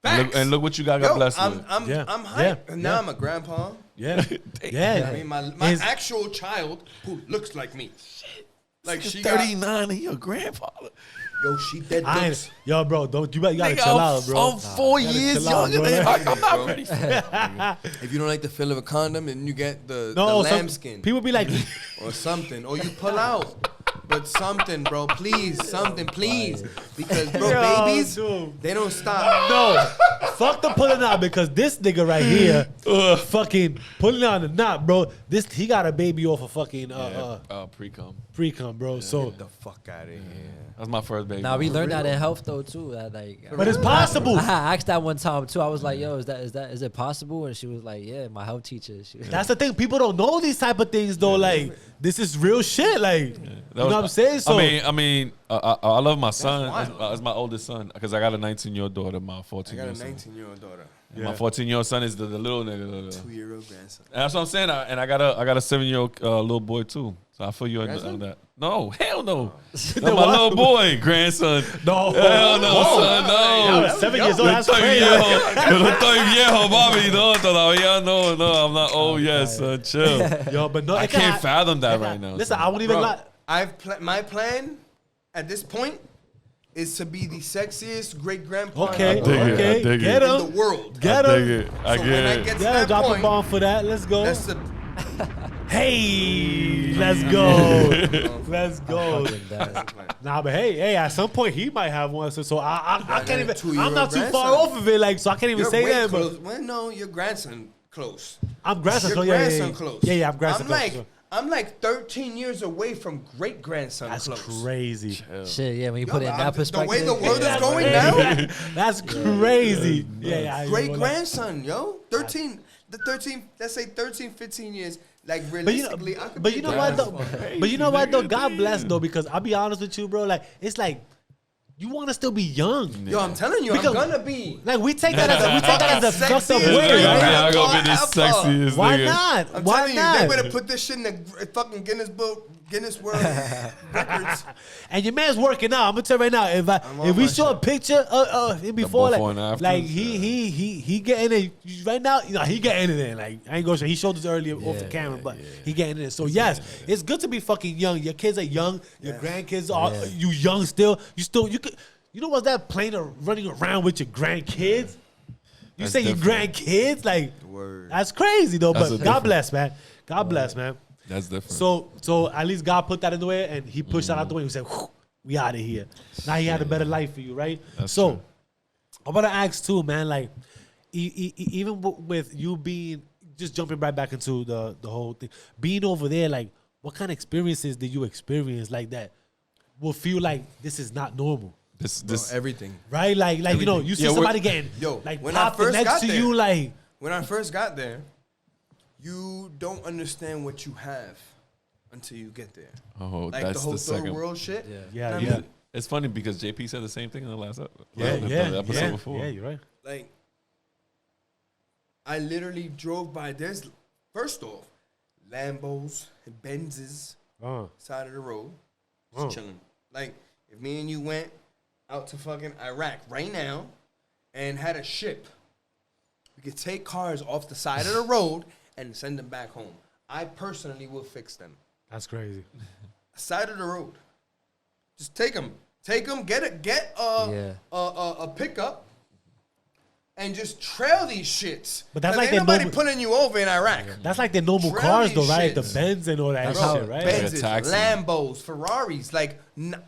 Facts. And look what you got Yo, blessed with. I'm Yeah. hyped. Yeah. Now Yeah. I'm a grandpa. yeah, yeah. I mean, my His- actual child who looks like me. Like She's she got, 39 and your grandfather. yo, she dead I looks. ain't, yo, bro, don't you gotta Nigga, chill out, bro. I'm 4 gotta years chill out, younger bro. than I'm not Bro. ready for that. If you don't like the feel of a condom, and you get the No, lambskin people be like, or something, or you pull out. But something, bro, please, something, please, because bro, Yo, babies, dude. they don't stop. no, fuck the pulling out because this nigga right here, fucking pulling out the knot, bro. He got a baby off of fucking Pre-cum. pre-cum, bro. So, Get the fuck out of here. That's my first baby. Now we learned that in health though too. That like, but it's possible. I asked that one time too. I was like, "Yo, is it possible?" And she was like, "Yeah, my health teacher." She was That's the thing. People don't know these type of things though. Like this is real shit. Like you know what I'm saying? So I mean, I love my son. wild. That's my oldest son because I got a 19-year-old daughter, my I 14-year-old got a son. 19-year-old daughter, And my 14-year-old son is the little nigga. 2-year-old grandson. And that's what I'm saying. And I got a 7-year-old little boy too. So I feel you on Grandson? that. No, hell no. That's The my what? little boy, grandson. no, Hell no, Whoa. son, no. Yo, 7 years old. Yo That's estoy crazy. viejo, yo no estoy viejo, mami. No, todavía no. I'm not old yet, son. Chill. Yo, but no, I it can can't hap- fathom that it right can- now. Listen, son. I won't even Bro, lie. my plan at this point is to be the sexiest great grandpa Okay, I dig it, I okay, dig get it. in the him, world. get I him. dig it. I So get when I it. get to Yeah, that drop a point, bomb for that. Let's go. that's the Hey, let's go. Let's go. fucking dead. Nah, but hey, at some point he might have one. So I got can't a even. 2-year-old I'm not too far grandson. off of it. Like, so I can't even You're say way that. close. But Well, no, your grandson close. I'm grandson. Your close. Yeah, grandson yeah, close. yeah, I'm grandson. close. I'm like 13 years away from great grandson That's close. crazy. Shit, yeah. When you put it in that The perspective, way the world is yeah. going now, That's crazy. Yeah. great grandson, yo. 13, let's say 13, 15 years. Like But you realistically, I know, could but be you a know what though? grandfather. But you know what though? God bless though, because I'll be honest with you, bro. Like it's like you want to still be young. Yo, I'm telling you, Because- I'm gonna be. Like we take that as a fucked up Sexiest way, great right? Yeah, I'm gonna be the Ever. sexiest Why nigga. not? I'm Why telling not? you, they better put this shit in the fucking Guinness World Records. And your man's working out. I'm gonna tell you right now. on If we my show a shit. picture of him before, before and after, like he getting it right now. You know he getting it in. Like I ain't gonna show. He showed this earlier off the camera, but he getting it in. So yes, it's good to be fucking young. Your kids are young. Your grandkids are you young still. You could. You know what's that playing or running around with your grandkids? You That's say your different. grandkids like Word. that's crazy though. That's But a God different- bless, man. God bless, man. That's different. So at least God put that in the way, and He pushed that out the way. He said, "Whew, "We out of here." Now He had a better life for you, right? That's so true. I'm gonna ask too, man. Like, even with you being just jumping right back into the whole thing, being over there, like, what kind of experiences did you experience like that? Will feel like this is not normal, this Everything. right? Like you know, you see Yeah, we're- somebody getting like when I popped first next got to there- you, like. When I first got there, you don't understand what you have until you get there. oh, Like that's the whole the third second. world shit. Yeah, I yeah. mean, It's funny because JP said the same thing in the last episode. Yeah, the episode yeah, before. yeah, you're right. like, I literally drove by this. First off, Lambos and Benzes side of the road, just chilling. Like, if me and you went out to fucking Iraq right now and had a ship We could take cars off the side of the road and send them back home. I personally will fix them. That's crazy. Side of the road. Just take them. Get a pickup. And just trail these shits. But that's like ain't nobody normal, pulling you over in Iraq. That's like the normal Trail cars, though, these right? The shits. Benz and all that shit, right? Benzes, taxi. Lambos, Ferraris, like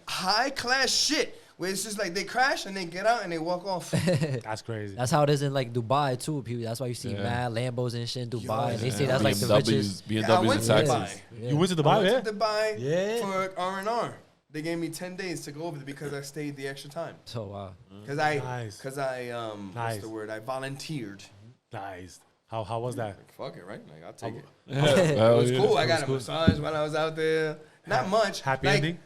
high class shit. Where it's just like they crash and they get out and they walk off. That's crazy. That's how it is in like Dubai too. People, that's why you see mad Lambos and shit in Dubai. And they say that's like the richest. I went BMWs to and Dubai. taxis. Yeah. You went to I Dubai, went to Dubai Yeah. for R&R. They gave me 10 days to go over there because I stayed the extra time. So wow. Because Nice. what's Nice. the word? I volunteered. Nice. How was that? Like, fuck it, right? Like, I'll take it. It It was cool. I got a massage while I was out there. Not much. Happy Like, ending?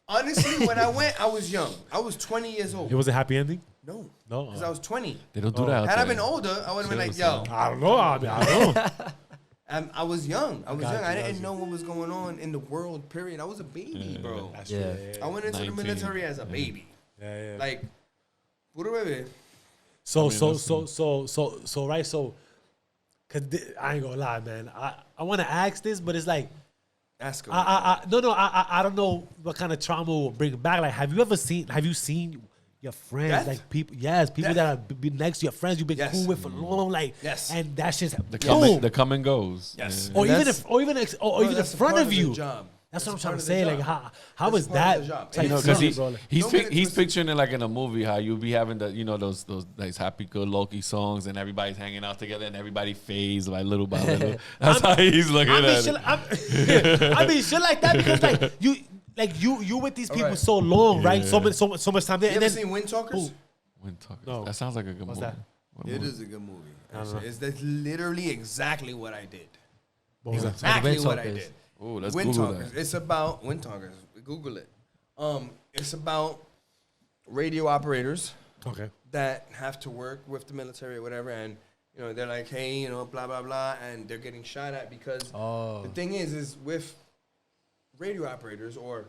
Honestly, when I went, I was young. I was 20 years old. It was a happy ending? No. No. Because I was 20. They don't do that. out Had I there. been older, I would have been like, yo. I don't know. I don't know. I was young. I got didn't you. know what was going on in the world, period. I was a baby, bro. That's Yeah. true. I went into 19. the military as a baby. Yeah. Like, puro bebé. So, right. So, cause I ain't gonna lie, man. I want to ask this, but it's like, Ask him. I don't know what kind of trauma will bring it back. Like, have you seen your friends, Death? like people that have been next to your friends you've been Yes. cool with for long, like, Yes. and that shit's The come and goes. Yes. Yeah. or even That's- even in that's a front part of the you. job. That's what I'm a trying part to of the say. Like, job. how That's is a part of that? the job. Type And No, of because stuff, he, bro? Like, he's Don't get it he's twisted. picturing it like in a movie how you'll be having the those nice happy good Loki songs and everybody's hanging out together and everybody fades like little by little. That's how he's looking I mean, at shit, it. I mean, shit like that because you with these people Alright. so long, right? So much time there, You and ever then seen Wind Talkers? Wind Talkers. No. That sounds like a good What's movie. that? What It movie? is a good movie. don't know. That's literally exactly what I did. what was that? Exactly Wind what I Talkers. did. Oh, let's Wind Google Talkers. that. It's about Wind Talkers. Google it. It's about radio operators Okay. that have to work with the military or whatever, and they're like, hey, blah blah blah, and they're getting shot at because the thing is with radio operators or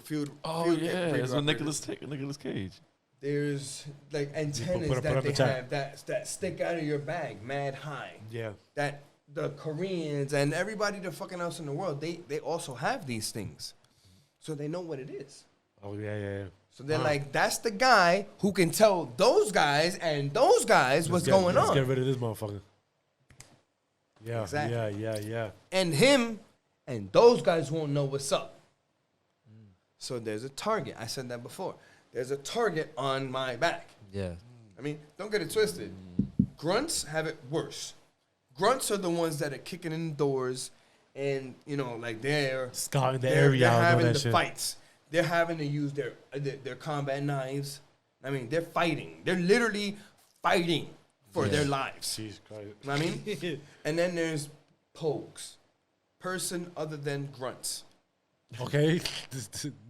field. Oh field yeah, radio it's with operators, Nicolas Cage. There's like antennas put up that the they chat. have that stick out of your bag, mad high. Yeah. That the Koreans and everybody the fucking else in the world, they also have these things, so they know what it is. Oh yeah. So they're like, that's the guy who can tell those guys and those guys what's going Let's on. get rid of this motherfucker. Yeah. Exactly. Yeah. And him and those guys won't know what's up. So there's a target. I said that before. There's a target on my back. Yeah. I mean, don't get it twisted. Grunts have it worse. Grunts are the ones that are kicking in doors and, like they're Scouting the they're area out and all having that the shit. fights. They're having to use their combat knives. I mean, they're fighting. They're literally fighting for their lives. Jesus Christ. You know what I mean? And then there's pogues. Person other than grunts. Okay.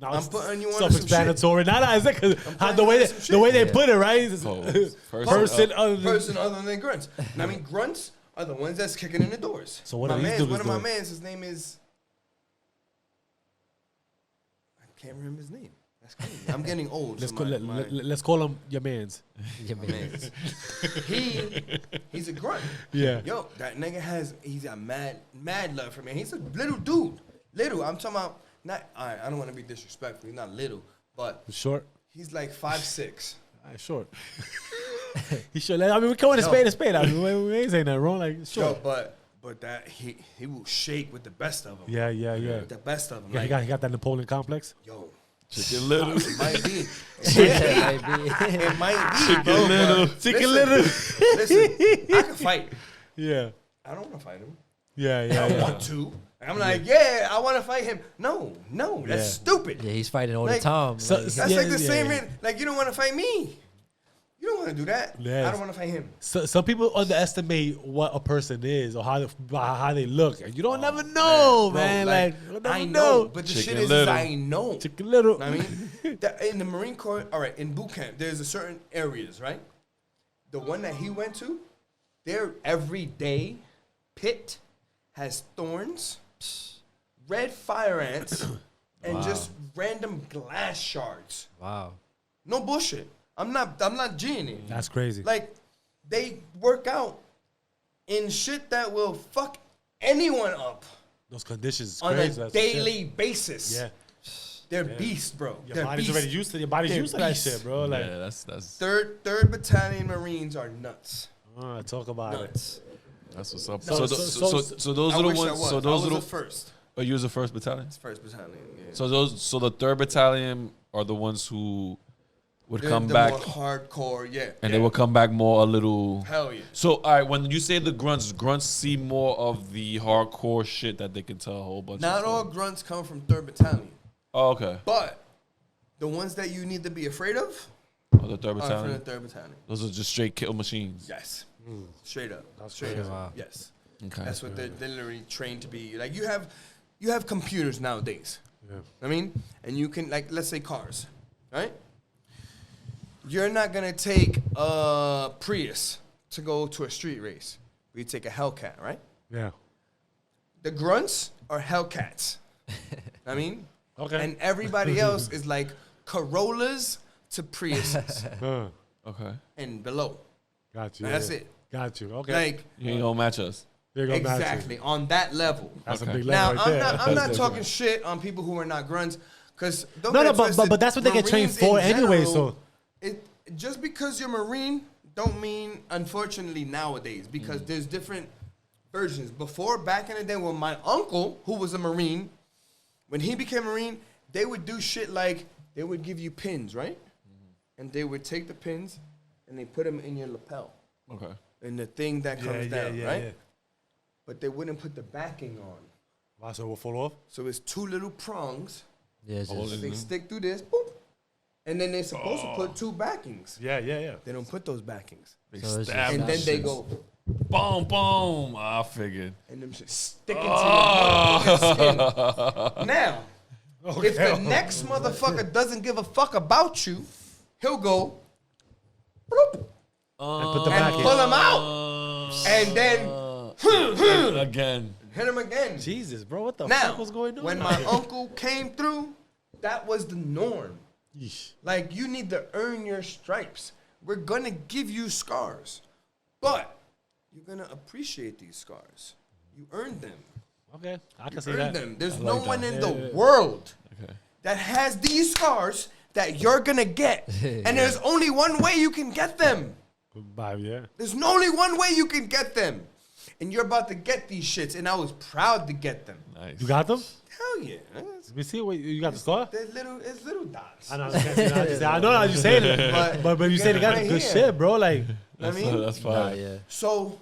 Now I'm it's putting you on to some self-explanatory. Nah, is that because putting the you way on to some the way they shit. put it, right? Pose. Person other than Person other than grunts. And I mean, grunts are the ones that's kicking in the doors. So what are these One dudes of my doing? mans, his name is... I can't remember his name. That's crazy. I'm getting old. Let's so call let's call him your man's. Yeah, my man. mans. He's a grunt. Yeah. Yo, that nigga he's got mad love for me. He's a little dude. Little. I'm talking about I don't want to be disrespectful. He's not little, but Short. he's like 5'6". Short. He should. I mean, we call it a spade. I mean, we ain't saying that wrong. Like short. Yo, but that he will shake with the best of them. Yeah. With the best of them. Yeah, Like, he got that Napoleon complex. yo, Chicken Little. it might be. Yeah, baby. It might be, bro. Little. but Chicken listen, Little. Listen, I can fight. Yeah. I don't want to fight him. Yeah. I want to. And I'm like, yeah, I want to fight him. No, that's Yeah. stupid. Yeah, he's fighting all Like, the time. so- Like, That's Yeah, like the yeah, same. yeah. Like, you don't want to fight me. You don't want to do that. Yes. I don't want to fight him. So some people underestimate what a person is or how they look. You don't never know, Bro, man. Like, you never I know, but the Chicken shit is Little. I know. Chicken Little. I mean, in the Marine Corps, all right, in boot camp, there's a certain areas, right? The one that he went to, their everyday pit has thorns, red fire ants, and just random glass shards. wow. No bullshit. I'm not G'ing it. That's crazy. Like, they work out in shit that will fuck anyone up Those conditions on crazy. a daily basis. Yeah. They're beasts, bro. Your They're body's beasts. already used to. Your body's They're used to that beasts. shit, bro. Like, Yeah, that's Third Battalion Marines are nuts. talk about it. Nuts. that's what's up. So- So those I are the wish I ones. was. So those I are was the the first. Oh, you was the first battalion. It's First Battalion. Yeah. So the 3rd Battalion are the ones who would They're come the back, more hardcore, yeah. and they will come back more a little. Hell yeah. So, all right, when you say the grunts see more of the hardcore shit that they can tell a whole bunch. Not of all stuff. grunts come from 3rd Battalion, Oh, okay. but the ones that you need to be afraid of Oh, the 3rd are from Battalion. the 3rd Battalion. Those are just straight kill machines. Yes. Straight up. That's Straight crazy. up. Wow. Yes. Okay. That's what they're literally trained to be. Like you have computers nowadays. Yeah. I mean, and you can, like, let's say cars, right? You're not gonna take a Prius to go to a street race. You take a Hellcat, right? Yeah. The grunts are Hellcats. I mean, Okay. and everybody else is like Corollas to Priuses Okay. and below. Got you. And that's yeah. it. Got you. Okay. Like You ain't gonna match us. there you go. Matthew. exactly on that level. That's Okay. a big Now level right there. I'm not talking shit on people who are not grunts, because No, but that's what they get trained for anyway. So it just because you're Marine don't mean, unfortunately, nowadays, because there's different versions. Before, back in the day, when my uncle, who was a Marine, when he became a Marine, they would do shit like they would give you pins, right? And they would take the pins and they put them in your lapel, Okay. in the thing that comes down, right? Yeah. But they wouldn't put the backing on. Wow, so we'll fall off. So it's two little prongs. Yeah, it's just, They stick through this, boop, and then they're supposed to put two backings. Yeah, yeah, yeah. They don't put those backings. They So it's stab just- And then they shits. go, Boom, boom. I figured. and them shit stick into your motherfucking skin. Now, if the next motherfucker doesn't give a fuck about you, he'll go, bloop, And put the and back in. pull him out, and then Again. hit him again. Jesus, bro, what the Now, fuck was going on? when my uncle came through, that was the norm. Yeesh. Like, you need to earn your stripes. We're gonna give you scars, but you're gonna appreciate these scars. You earned them. Okay, I can You see earned that. them. There's I no like one that. in Yeah, the yeah. world Okay. that has these scars that you're gonna get. And there's only one way you can get them. Goodbye, yeah. There's only one way you can get them. And you're about to get these shits, and I was proud to get them. Nice. You got them? Hell yeah. Let me see. What you got the score? It's little dots. I know. I know. I'm just saying it, but you said you got right good here. shit, bro. Like, I mean, That's nah, fine. yeah. so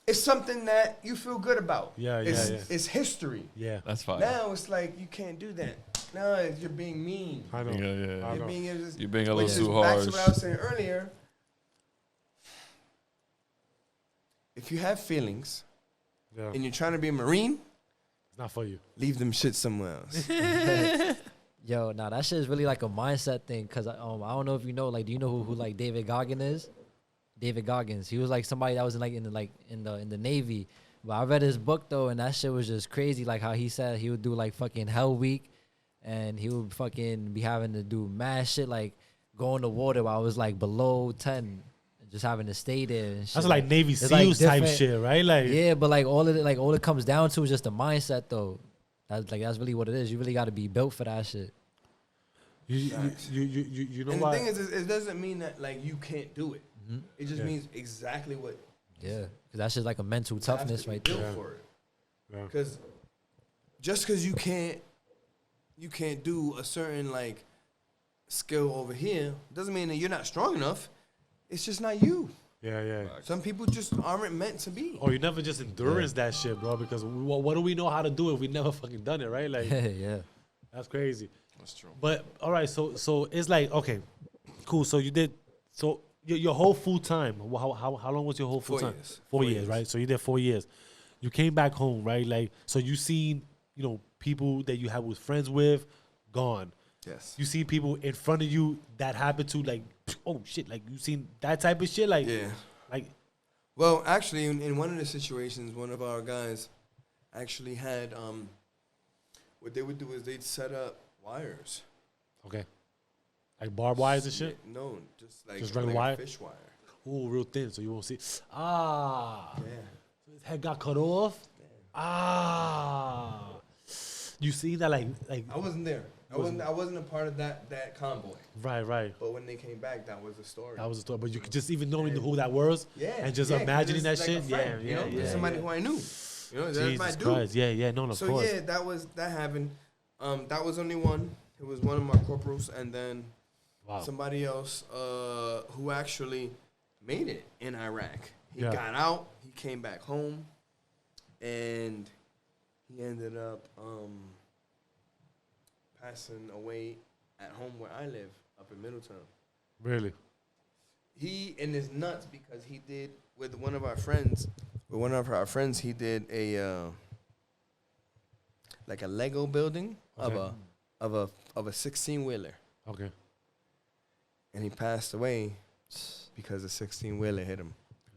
it's something that you feel good about. Yeah, it's, yeah. It's history. yeah, That's fine. Now it's like you can't do that. Now you're being mean. I know. Yeah, yeah. I You're know. being, You're being a which little is too back harsh. to what I was saying earlier. If you have feelings Yeah. and you're trying to be a Marine, It's not for you. leave them shit somewhere else. Yo, nah, that shit is really like a mindset thing. Cause I don't know if you know, like, do you know who like David Goggins is? David Goggins. He was like somebody that was in the Navy. But I read his book though, and that shit was just crazy. Like how he said he would do like fucking Hell Week, and he would fucking be having to do mad shit like go in the water while I was like below 10, and just having to stay there. And shit. That's like Navy It's, like, SEALs type different- shit, right? Like, Yeah, but like all it comes down to is just the mindset though. That's really what it is. You really got to be built for that shit. you know And what? the thing is, it doesn't mean that like you can't do it. It just Yeah. means exactly what Yeah, cause that's just like a mental you have toughness to be right built there. for it. Yeah. Because just because you can't do a certain like skill over here doesn't mean that you're not strong enough. It's just not you. Yeah, yeah. Some people just aren't meant to be. Or you never just endurance that shit, bro. Because what do we know how to do if we never fucking done it, right? Like, Yeah. that's crazy. That's true. But all right, so it's like, okay, cool. So you did your whole full time. How long was your whole full 4 time? years. 4 years, right? So you did 4 years. You came back home, right? Like, so you seen, people that you had was friends with gone. Yes. You see people in front of you that happened to, like, oh shit, like you seen that type of shit, like, Yeah. like, Well, actually, in one of the situations, one of our guys actually had what they would do is they'd set up wires. okay, like barbed wires and shit. No, just like Just regular like wire? a fish wire. Ooh, real thin, so you won't see. Ah. Yeah. So his head got cut off. Ah. You see that like I wasn't there. I wasn't a part of that convoy. right. But when they came back, that was the story. That was the story. But you could just even knowing who that was, and just 'cause imagining that it's like shit. a friend, you know, it's somebody who I knew. You know, that's my Jesus dude. Christ. Yeah, no, of So course. yeah, that happened. That was only one. It was one of my corporals, and then somebody else who actually made it in Iraq. He got out. He came back home, and he ended up passing away at home where I live, up in Middletown. Really? He and is nuts because he did with one of our friends. With one of our friends, he did a like a Lego building of a 16-wheeler. Okay. And he passed away because a 16-wheeler hit him.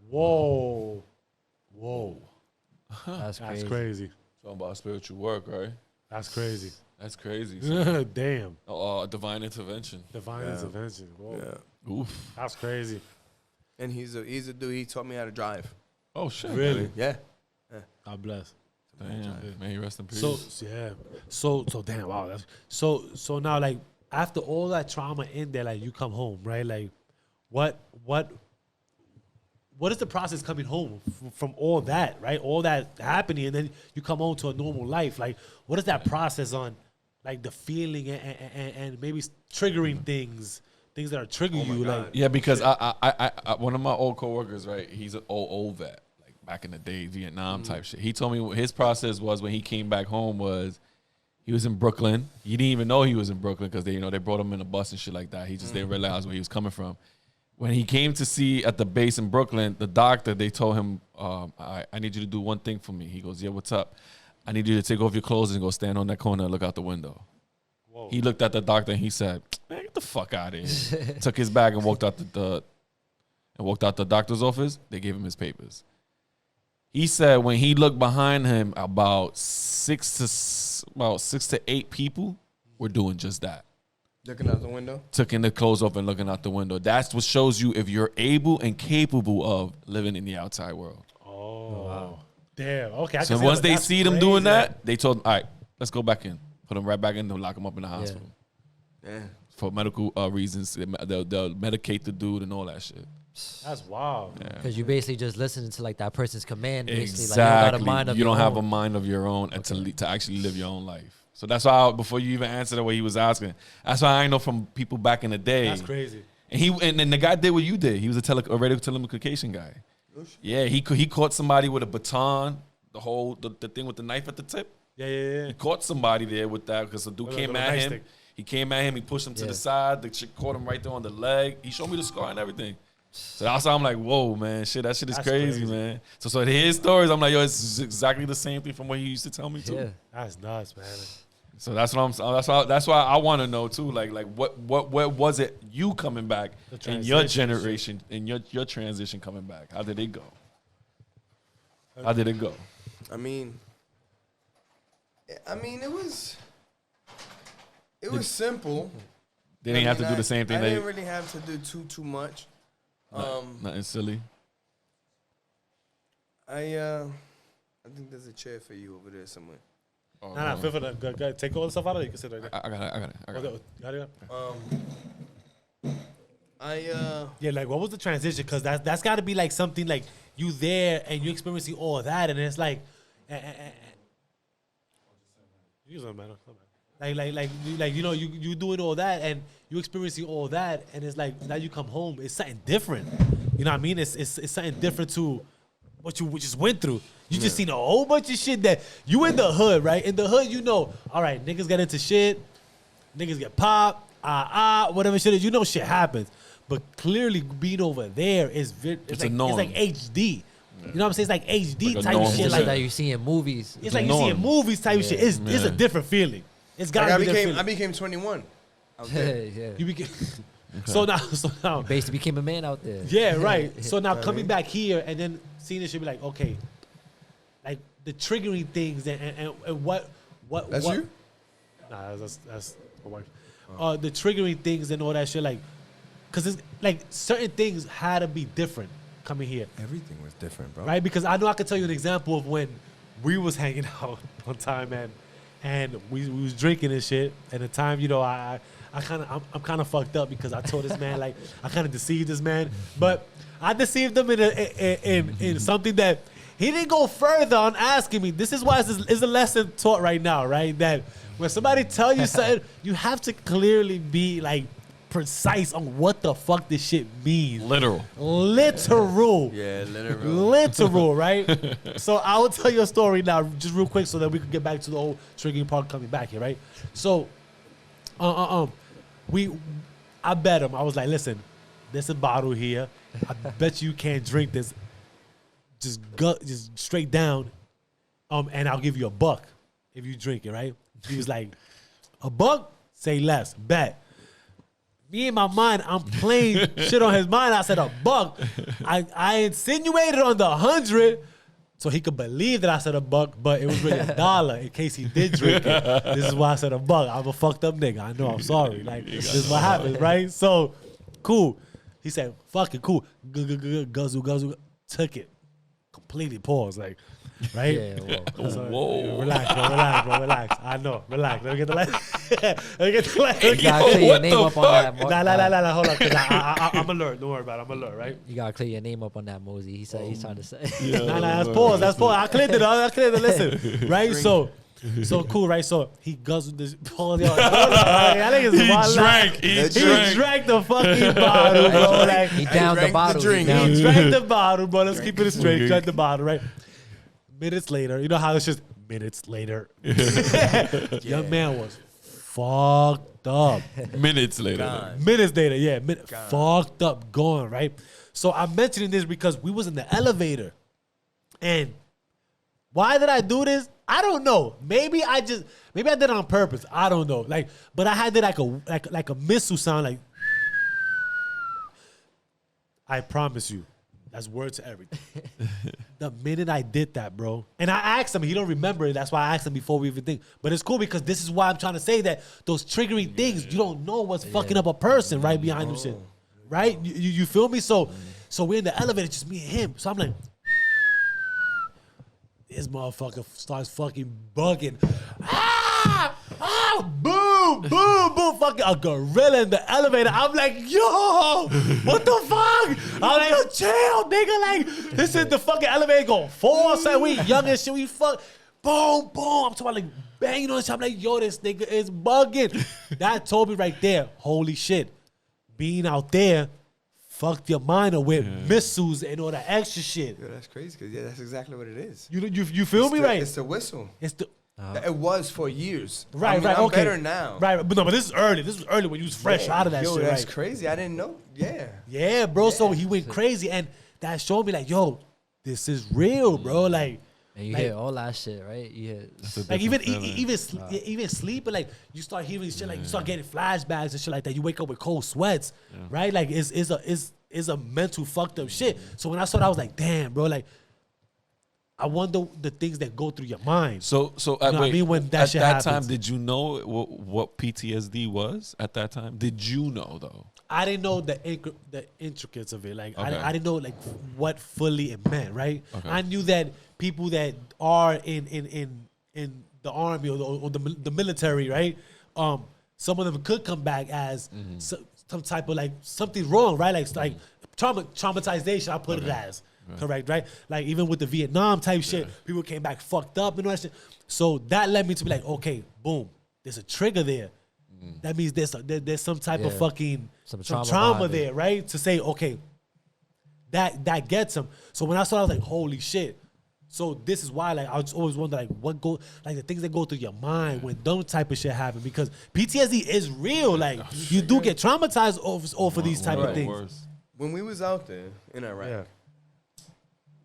Whoa. That's crazy. Crazy. Talking about spiritual work, right? That's crazy. That's crazy. Damn. Divine intervention. Divine intervention. Whoa. Yeah. Oof. That's crazy. And he's a dude. He taught me how to drive. Oh shit. Really? Yeah. God bless. Damn. May he rest in peace. So damn. Wow. That's so now like after all that trauma in there, like you come home, right? Like what is the process coming home from all that, right? All that happening, and then you come home to a normal life. Like, what is that process on, like the feeling and maybe triggering things that are triggering you, God. like Yeah, because I one of my old coworkers, right? He's an old vet, like back in the day, Vietnam type shit. He told me what his process was when he came back home was he was in Brooklyn. He didn't even know he was in Brooklyn because they brought him in a bus and shit like that. He just didn't realize where he was coming from. When he came to see at the base in Brooklyn, the doctor, they told him, I need you to do one thing for me. He goes, yeah, what's up? I need you to take off your clothes and go stand on that corner and look out the window. Whoa. He looked at the doctor and he said, man, get the fuck out of here. Took his bag and walked out the doctor's office. They gave him his papers. He said when he looked behind him, about six to eight people were doing just that. Looking out the window? Taking the clothes off and looking out the window. That's what shows you if you're able and capable of living in the outside world. Oh, wow. Damn. Okay. So once they see them doing that, they told them, all right, let's go back in. Put them right back in and lock them up in the hospital. Yeah. For medical reasons. They'll medicate the dude and all that shit. That's wild. Because you basically just listening to like that person's command. Basically. Exactly. Like, you don't got a mind of you don't your have own. a mind of your own and to actually live your own life. So that's why before you even answer the way he was asking, that's why I know from people back in the day. That's crazy. And the guy did what you did. He was a radio telecommunication guy. Yeah, he caught somebody with a baton, the thing with the knife at the tip. Yeah. He caught somebody there with that because the dude came at him. He came at him. He pushed him to the side. The chick caught him right there on the leg. He showed me the scar and everything. So that's why I'm like, whoa, man, shit, that shit is crazy, man. So to hear his stories, I'm like, yo, it's exactly the same thing from what he used to tell me too. Yeah. That's nuts, man. So that's what that's why I want to know too. Like what was it you coming back in your generation, in your transition coming back? How did it go? I mean, it was simple. They didn't have to do the same thing. I didn't really have to do too much. Nothing silly. I think there's a chair for you over there somewhere. Nah, feel for that. Go, take all the stuff out of it. You can sit right there. I got it. Got it. Yeah, like what was the transition? Because that's got to be like something like you there and you experiencing all of that, and it's like, you don't matter. Like you know you doing all that and you experiencing all that, and it's like now you come home, it's something different. You know what I mean? It's something different to what you just went through. You just seen a whole bunch of shit that you in the hood, right? In the hood, you know, all right, niggas get into shit, niggas get popped, whatever shit is, you know shit happens. But clearly being over there it's like HD. You know what I'm saying? It's like HD like type shit. Like that you see in movies. It's like you see in movies type shit. It's a different feeling. It's gotta be different. I became 21. Yeah. You became so now You basically became a man out there. yeah, right. So now coming back here and then seeing this should be like, okay, like the triggering things and what That's what, you? Nah, that's my wife. The triggering things and all that shit, like, because it's like certain things had to be different coming here, Everything was different, bro. right? Because I know I could tell you an example of when we was hanging out one time, and we was drinking and shit. And the time, you know, I'm kind of fucked up because I told this man, like, I kind of deceived this man, but I deceived him in something that he didn't go further on asking me. This is why it's a lesson taught right now, right? That when somebody tell you something, you have to clearly be like precise on what the fuck this shit means. Literal. Yeah, Literal, right? So I will tell you a story now, just real quick, so that we can get back to the whole triggering part coming back here, right? So, I bet him. I was like, listen, there's a bottle here. I bet you can't drink this. Just straight down, and I'll give you $1 if you drink it, right? He was like, $1? Say less. Bet. Me in my mind, I'm playing shit on his mind. I said $1. I insinuated on the 100 so he could believe that I said $1, but it was really $1 in case he did drink it. This is why I said $1. I'm a fucked up nigga. I know. I'm sorry. Like, this is what happens, right? So, cool. He said, fuck it, cool. Guzzle. Took it. Completely paused, like, right? Yeah, So, Whoa. Relax, bro, relax. I know, relax. Let me get the light. You gotta clear your name up on that. Nah, hold on, because I'm alert. Don't worry about it. I'm alert, right? You gotta clear your name up on that, Mosey. He said he's trying to say. Nah, that's pause. I cleared it. Listen, right? So cool, right? So he guzzled this. Pause, yo. He drank the fucking bottle, bro. Like, He downed the bottle. drink. he drank the bottle, bro. Let's keep it straight. Drank the bottle, right? Minutes later, you know how it's just minutes later. Young man was fucked up. Minutes later. God. Minutes later, yeah. Fucked up, gone, right? So I'm mentioning this because we was in the elevator. And why did I do this? I don't know. Maybe I did it on purpose. I don't know. Like, but I had it like a missile sound, like. I promise you, that's word to everything. The minute I did that, bro, and I asked him, he don't remember it. That's why I asked him before we even think. But it's cool because this is why I'm trying to say that those triggering things, you don't know what's fucking up a person right behind them shit, right? You feel me? So we're in the elevator, just me and him. So I'm like. This motherfucker starts fucking bugging. Boom, fucking a gorilla in the elevator. I'm like, yo, what the fuck? I'm like, yo, chill, nigga. Like, this is the fucking elevator going forward. So we young and shit. We fuck, boom. I'm talking about like banging on the shit. I'm like, yo, this nigga is bugging. That told me right there, holy shit, being out there fucked your mind up with missiles and all that extra shit. Yo, that's crazy because that's exactly what it is. You feel me, right? It's the whistle. It's the It was for years. right. I'm Okay, better now. Right, but no, but this is early. This was early when you was fresh out of that yo, shit. that's Right? crazy. I didn't know. Yeah. Yeah, bro. So he went crazy, and that showed me like, yo, this is real, bro. Like. And you Like- hear all that shit, right? You hear Like even sleeping, like you start hearing shit, like you start getting flashbacks and shit like that. You wake up with cold sweats, right? Like it's a mental fucked up shit. So when I saw that, I was like, damn, bro. Like I wonder the things that go through your mind. So know what I mean? When that at shit that happens. time, did you know what PTSD was at that time? Did you know though? I didn't know the intricacies of it. Like Okay. I didn't know like what fully it meant, right? Okay. I knew that people that are in the army or the military, right? Some of them could come back as some type of like something wrong, right? Like traumatization. I put it as correct, right? Like even with the Vietnam type shit, people came back fucked up and all that shit. So that led me to be like, okay, boom, there's a trigger there. That means there's some type of fucking Some some trauma trauma behind it. there, right? To say, okay, that gets him. So when I saw it, I was like, holy shit. So this is why, like, I was always wonder, like, the things that go through your mind when those type of shit happen, because PTSD is real. Like, you do get traumatized off of these type of things. When we was out there in Iraq,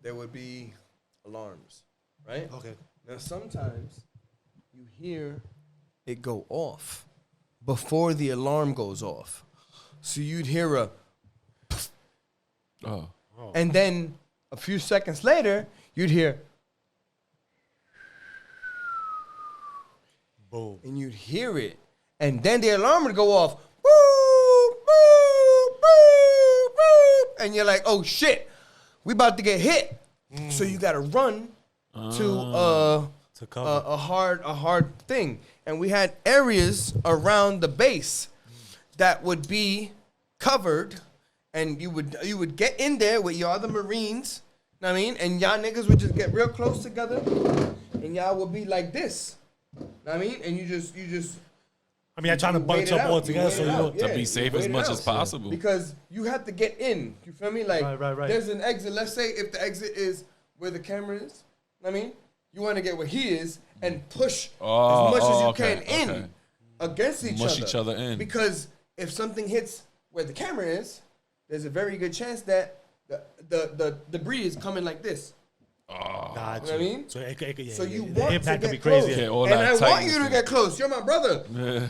there would be alarms, right? Okay. Now sometimes you hear it go off before the alarm goes off. So you'd hear a Oh. and then a few seconds later, you'd hear Boom. and you'd hear it. And then the alarm would go off. Boo, boo, boo. and you're like, oh shit, we about to get hit. So you gotta run to cover. a hard thing. And we had areas around the base that would be covered, and you would get in there with your other Marines, know what I mean? And y'all niggas would just get real close together, and y'all would be like this, know what I mean? And you just I mean, I'm trying to bunch up all together so you know to be safe as much as possible. Because you have to get in. You feel me? Like right. there's an exit. Let's say if the exit is where the camera is, know what I mean? You want to get where he is and push as much as you can in against each other. Mush each other in. Because if something hits where the camera is, there's a very good chance that the debris is coming like this. Gotcha. You know what I mean? So you the want impact to could be get crazy. close. And I want you to get close. You're my brother.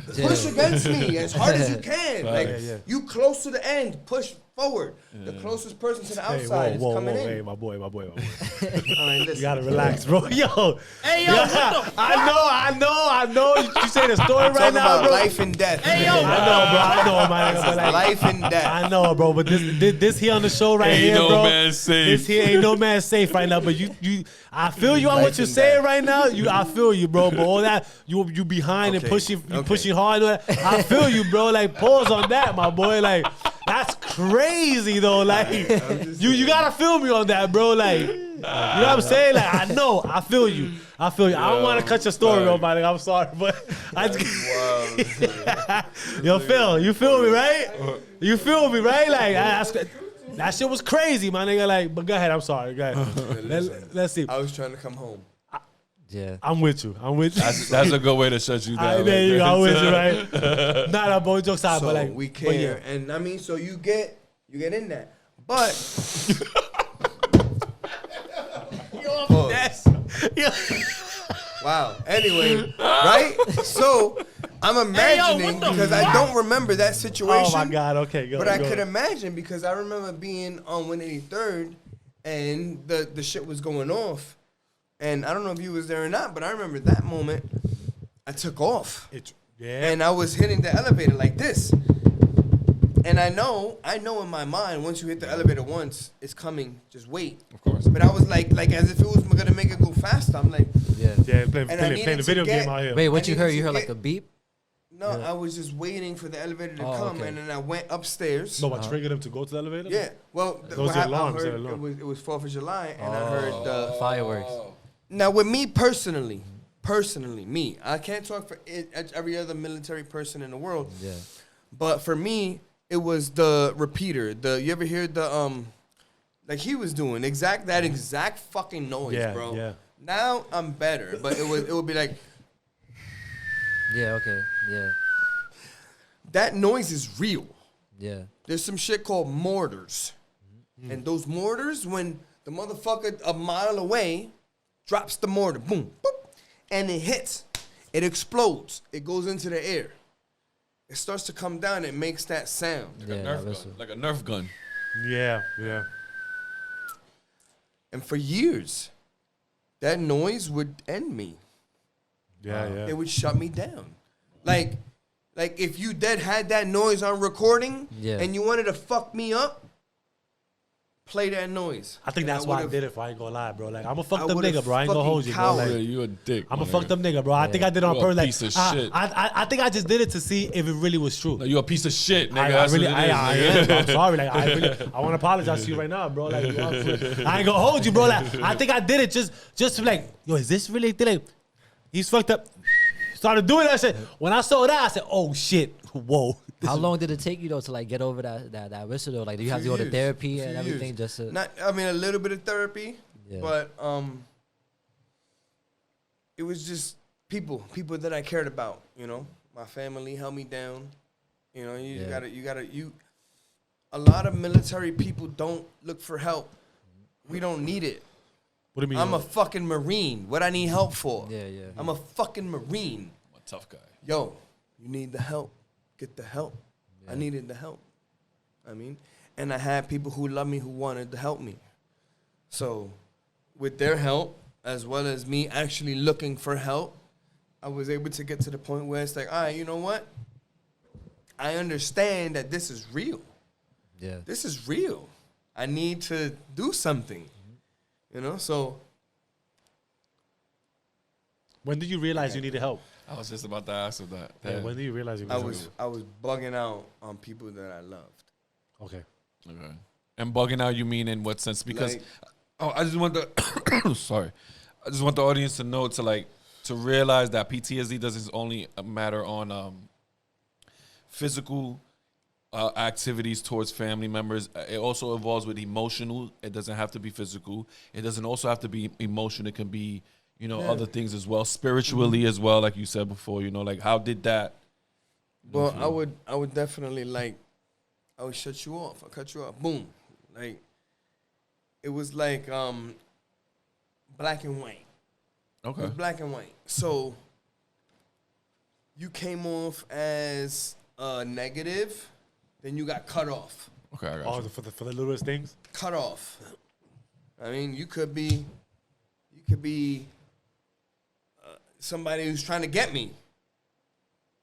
Push against me as hard as you can. Like you close to the end, push forward. The closest person to the outside is coming in. Hey, my boy. All right, listen. You gotta relax, bro. Yo. Hey, yo, I know. You say the story right Talking now, about bro. life and death. Hey, yo. I know, my nigga. But like, Life and death. I know, bro. But this here on the show right Ain't here, no bro. man safe. This here ain't no man safe right now. But you, I feel you on what you're saying right now. I feel you, bro. But all that you behind and pushing hard. I feel you, bro. Like pause on that, my boy. Like that's crazy though. Like you gotta feel me on that, bro. Like you know what I'm saying? Like I know, I feel you. I don't want to cut your story, bro, buddy. I'm sorry, but I just yo, Phil, you feel me, right? You feel me, right? Like that shit was crazy, my nigga. Like, but go ahead. I'm sorry. Go ahead. Let's see. I was trying to come home. Yeah. I'm with you. That's a good way to shut you down. There you go. I'm with you, right? Nah, boy, jokes out, So but like we care, and I mean, so you get in that, but wow. Anyway, right? So I'm imagining because I don't remember that situation. Oh my God. Okay, go. But I could imagine because I remember being on 183rd and the shit was going off. And I don't know if you was there or not, but I remember that moment I took off. And I was hitting the elevator like this. And I know in my mind, once you hit the elevator once, it's coming. Just wait. Of course. But I was like as if it was gonna make it go faster. I'm like, playing needed the video to game get- out here. Wait, what you needed heard? to You heard get- like a beep? no, I was just waiting for the elevator to Oh, come, okay. and then I went upstairs. No, what triggered him to go to the elevator? Yeah. Well, Those what are happened, alarms, I they're heard alarms. it was 4th of July, and I heard the Fireworks. Now, with me personally, me, I can't talk for every other military person in the world. Yeah. But for me, it was the repeater. You ever hear the like he was doing that exact fucking noise, bro. Yeah. Now I'm better, but it would be like Yeah, okay. Yeah. that noise is real. Yeah. There's some shit called mortars, and those mortars, when the motherfucker a mile away drops the mortar, boom, boop, and it hits, it explodes, it goes into the air. It starts to come down, it makes that sound. Like a Nerf gun. Yeah. And for years, that noise would end me. Yeah. It would shut me down. Like if you had that noise on recording and you wanted to fuck me up, play that noise. I think And that's why I would've- did it. If I ain't gonna lie, bro. Like I'm a fucked I up would've nigga, bro. I ain't gonna hold you, bro. fucking Yeah, Like, you a dick. I'm a my fucked nigga. up nigga, bro. I think I did it on You a purpose. Like, piece of shit. I think I just did it to see if it really was true. No, you a piece of shit, nigga. I That's really, what it is, I nigga. am. I'm sorry. Like, I want to apologize to you right now, bro. Like, you know, I ain't gonna hold you, bro. Like, I think I did it just to like, yo, is this really like? He's fucked up. Started doing that shit. When I saw that, I said, oh shit, whoa. How long did it take you though to like get over that whistle though? Like, do you have to go to therapy and everything just to? I mean, a little bit of therapy, but it was just people that I cared about. You know, my family held me down. You know, you gotta. A lot of military people don't look for help. We don't need it. What do you mean? I'm a fucking Marine. What I need help for? Yeah. I'm a fucking Marine. I'm a tough guy. Yo, you need the help. Get the help. I needed the help. And I had people who loved me who wanted to help me. So, with their help, as well as me actually looking for help, I was able to get to the point where it's like, all right, you know what? I understand that this is real. Yeah. This is real. I need to do something. You know, so. When did you realize you needed help? I was just about to ask of that. Yeah, when did you realize you needed help? I was bugging out on people that I loved. Okay. And bugging out, you mean in what sense? Because Like, I just want the sorry, I just want the audience to know to realize that PTSD doesn't only matter on physical activities towards family members. It also involves with emotional. It doesn't have to be physical. It doesn't also have to be emotional. It can be, other things as well, spiritually as well, like you said before. Like how did that? Well, I would definitely I would shut you off. I cut you off. Boom. Like it was like black and white. Okay. It was black and white. So you came off as negative, then you got cut off. Okay, I got you. For the littlest things? Cut off. I mean, you could be somebody who's trying to get me.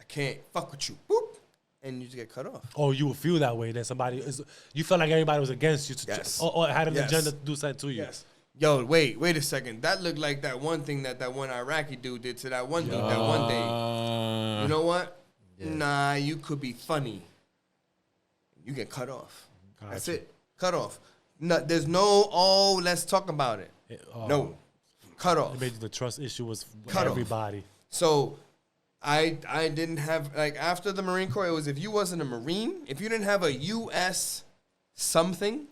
I can't fuck with you. Boop. And you just get cut off. Oh, you would feel that way that you felt like everybody was against you. Yes. Or had an Yes. agenda to do something to you. Yes. Yo, wait a second. That looked like that one thing that one Iraqi dude did to that one dude that one day. You know what? Yeah. Nah, you could be funny. You get cut off. Gotcha. That's it. Cut off. No, there's no, let's talk about it. No. Cut off. It made the trust issue was cut everybody. Off. So I didn't have, after the Marine Corps, it was if you wasn't a Marine, if you didn't have a U.S. something,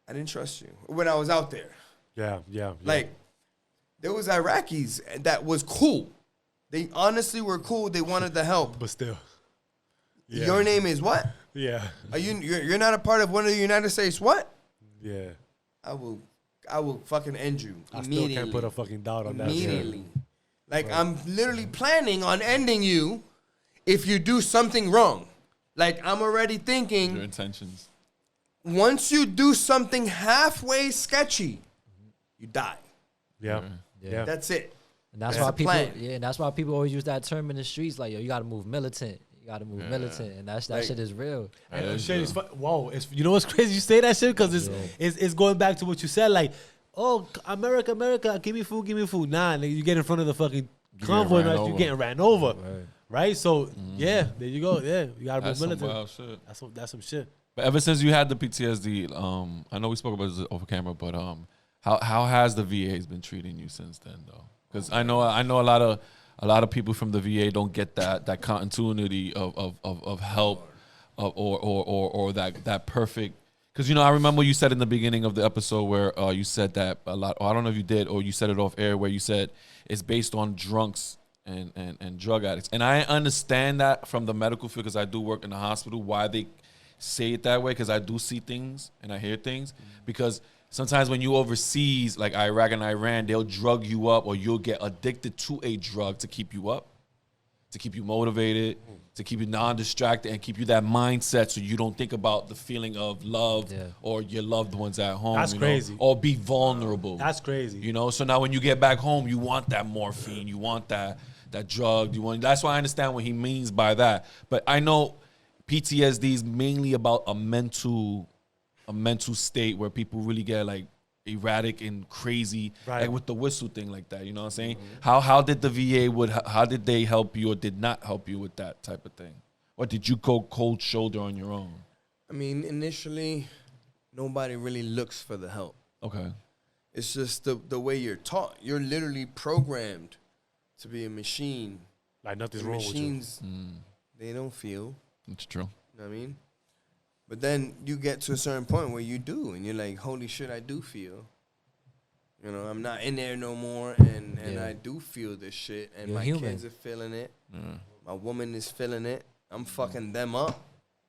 I didn't trust you when I was out there. Yeah. There was Iraqis that was cool. They honestly were cool. They wanted the help. But still. Yeah. Your name is what? Yeah. You're not a part of one of the United States what? Yeah. I will fucking end you immediately. I still can't put a fucking doubt on that. Immediately. I'm literally planning on ending you if you do something wrong. I'm already thinking. Your intentions. Once you do something halfway sketchy, you die. Yeah. That's it. And that's why people. Yeah, and that's why people always use that term in the streets. Like, yo, you got to move militant. You got to move militant, and that shit is real. And shit is whoa! You know what's crazy? You say that shit because it's going back to what you said. Like, oh, America, give me food. Nah, nigga, you get in front of the fucking convoy, you getting ran over, right? So there you go. Yeah, you gotta move militant. Wild shit. That's some shit. But ever since you had the PTSD, I know we spoke about this over camera, but how has the VA been treating you since then, though? Because I know a lot of people from the VA don't get that continuity of help or that perfect. Because I remember you said in the beginning of the episode where you said that a lot. Or I don't know if you did or you said it off air where you said it's based on drunks and drug addicts. And I understand that from the medical field because I do work in the hospital. Why they say it that way? Because I do see things and I hear things. Because sometimes when you overseas, like Iraq and Iran, they'll drug you up or you'll get addicted to a drug to keep you up, to keep you motivated, to keep you non-distracted and keep you that mindset so you don't think about the feeling of love or your loved ones at home. That's crazy. Or be vulnerable. That's crazy. So now when you get back home, you want that morphine, you want that drug, that's why I understand what he means by that. But I know PTSD is mainly about a mental state where people really get erratic and crazy, like with the whistle thing like that. You know what I'm saying? Mm-hmm. How did the VA how did they help you or did not help you with that type of thing? Or did you go cold shoulder on your own? I mean, initially, nobody really looks for the help. Okay. It's just the way you're taught. You're literally programmed to be a machine. Like nothing's wrong with you. Machines, they don't feel. It's true. You know what I mean? But then you get to a certain point where you do, and you're like, holy shit, I do feel. I'm not in there no more, and I do feel this shit, and you're my human. kids are feeling it. My woman is feeling it. I'm fucking them up.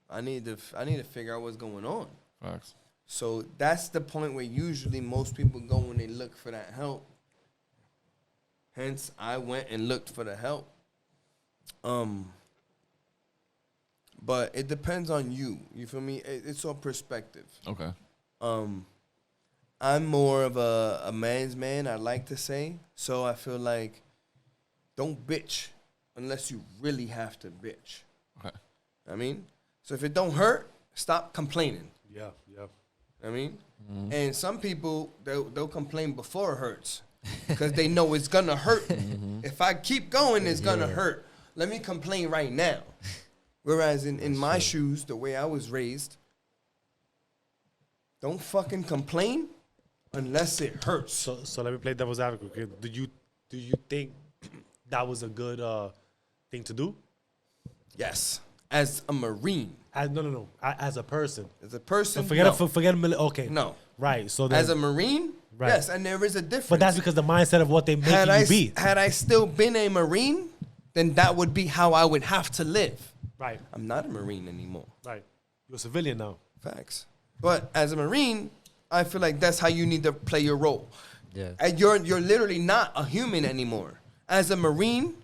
I need to figure out what's going on. Facts. So that's the point where usually most people go when they look for that help. Hence, I went and looked for the help. But it depends on you. You feel me? It's all perspective. Okay. I'm more of a man's man, I like to say. So I feel like don't bitch unless you really have to bitch. Okay. I mean, so if it don't hurt, stop complaining. Yeah. I mean, and some people they'll complain before it hurts because they know it's gonna hurt. If I keep going, it's gonna hurt. Let me complain right now. Whereas in my shoes, the way I was raised, don't fucking complain unless it hurts. So let me play devil's advocate. Do you think that was a good thing to do? Yes, as a Marine. No. As a person. As a person, So forget okay. No. Right. So then, As a Marine, right. yes, and there is a difference. but that's because the mindset of what they make you be. Had I still been a Marine, then that would be how I would have to live. Right. I'm not a Marine anymore. Right. You're a civilian now. Facts. But as a Marine, I feel like that's how you need to play your role. Yeah. And you're literally not a human anymore. As a Marine,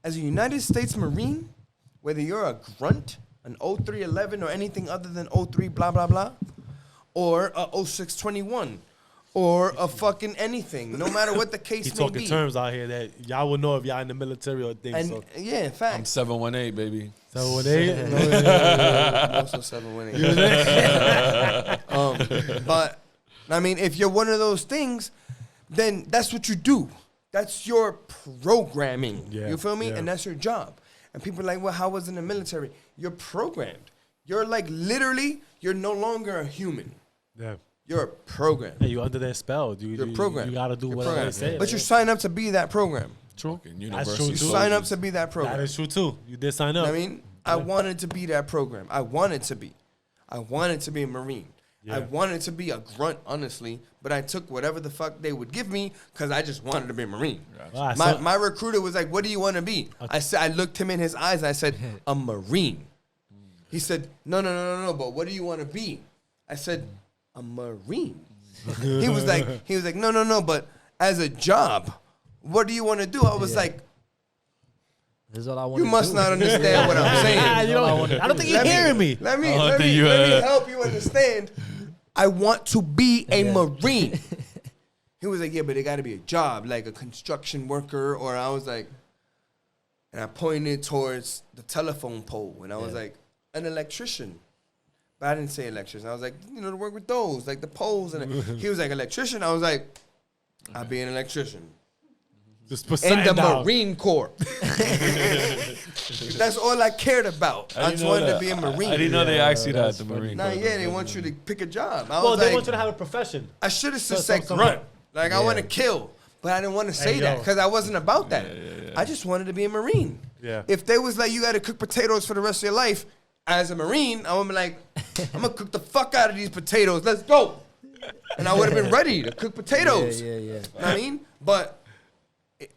as a United States Marine, whether you're a grunt, an 0311 or anything other than 03 blah blah blah, or a 0621, or a fucking anything, no matter what the case He's may talking be. terms out here that y'all will know if y'all in the military or things. And So yeah, I'm facts. 718, baby. 718. Also 718. But I mean, if you're one of those things, then that's what you do. That's your programming. Yeah, You feel me? yeah. And that's your job. And people are like, well, how was it in the military? You're programmed. You're like literally, you're no longer a human. Yeah. You're programmed. Hey, you under their spell. You're programmed. You gotta do You're whatever they programmed. say. But you sign up to be that program. True. Fucking That's University true, You too. sign up soldiers. to be that program. That is true too. You did sign up. I mean, I wanted to be that program. I wanted to be. I wanted to be a Marine. Yeah. I wanted to be a grunt, honestly, but I took whatever the fuck they would give me because I just wanted to be a Marine. Ah, so- My recruiter was like, "What do you want to be?" I said, I looked him in his eyes. And I said, "A Marine." He said, "No. But what do you want to be?" I said, "A Marine." He was like, "No. But as a job, what do you want to do?" I was like, This is what I want. "You must not understand what I'm saying." You don't- I don't think you're hearing me. Let me I don't think you, help you understand. I want to be a Yeah. Marine. He was like, yeah, but it got to be a job, like a construction worker. Or I was like, and I pointed towards the telephone pole. And I was like, an electrician. But I didn't say electrician. I was like, to work with those, like the poles. And he was like, electrician. I was like, I'll be an electrician. Just put In something the down. Marine Corps. That's all I cared about. I just wanted to be a Marine. I didn't know they asked you that at the Marine Nah, Corps. yeah, they want you to pick a job. I Well, was they like, want you to have a profession. I should have just So- said so- grunt. Like, I want to kill. But I didn't want to say Hey, that yo. because I wasn't about that. I just wanted to be a Marine. Yeah. If they was like, you got to cook potatoes for the rest of your life, as a Marine, I would be like, I'm going to cook the fuck out of these potatoes. Let's go. And I would have been ready to cook potatoes. Yeah. You know what I mean? But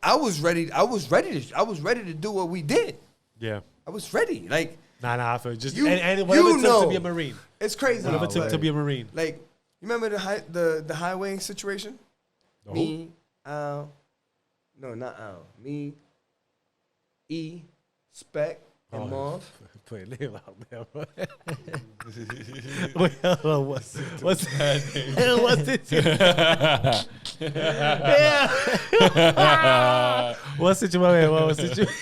I was ready. I was ready to do what we did. Yeah. I was ready. Like, Nah, I feel just You- and whatever you it took know. to be a Marine. it's crazy. Whatever it took to be a Marine. Like, you remember the highway situation? The Me, Al, no, not Al. Me, E, Spec, and Oh. Mauve. Put your name out there, bro. Wait, hold on. What's that? What's it? Yeah. What situation? What was situation?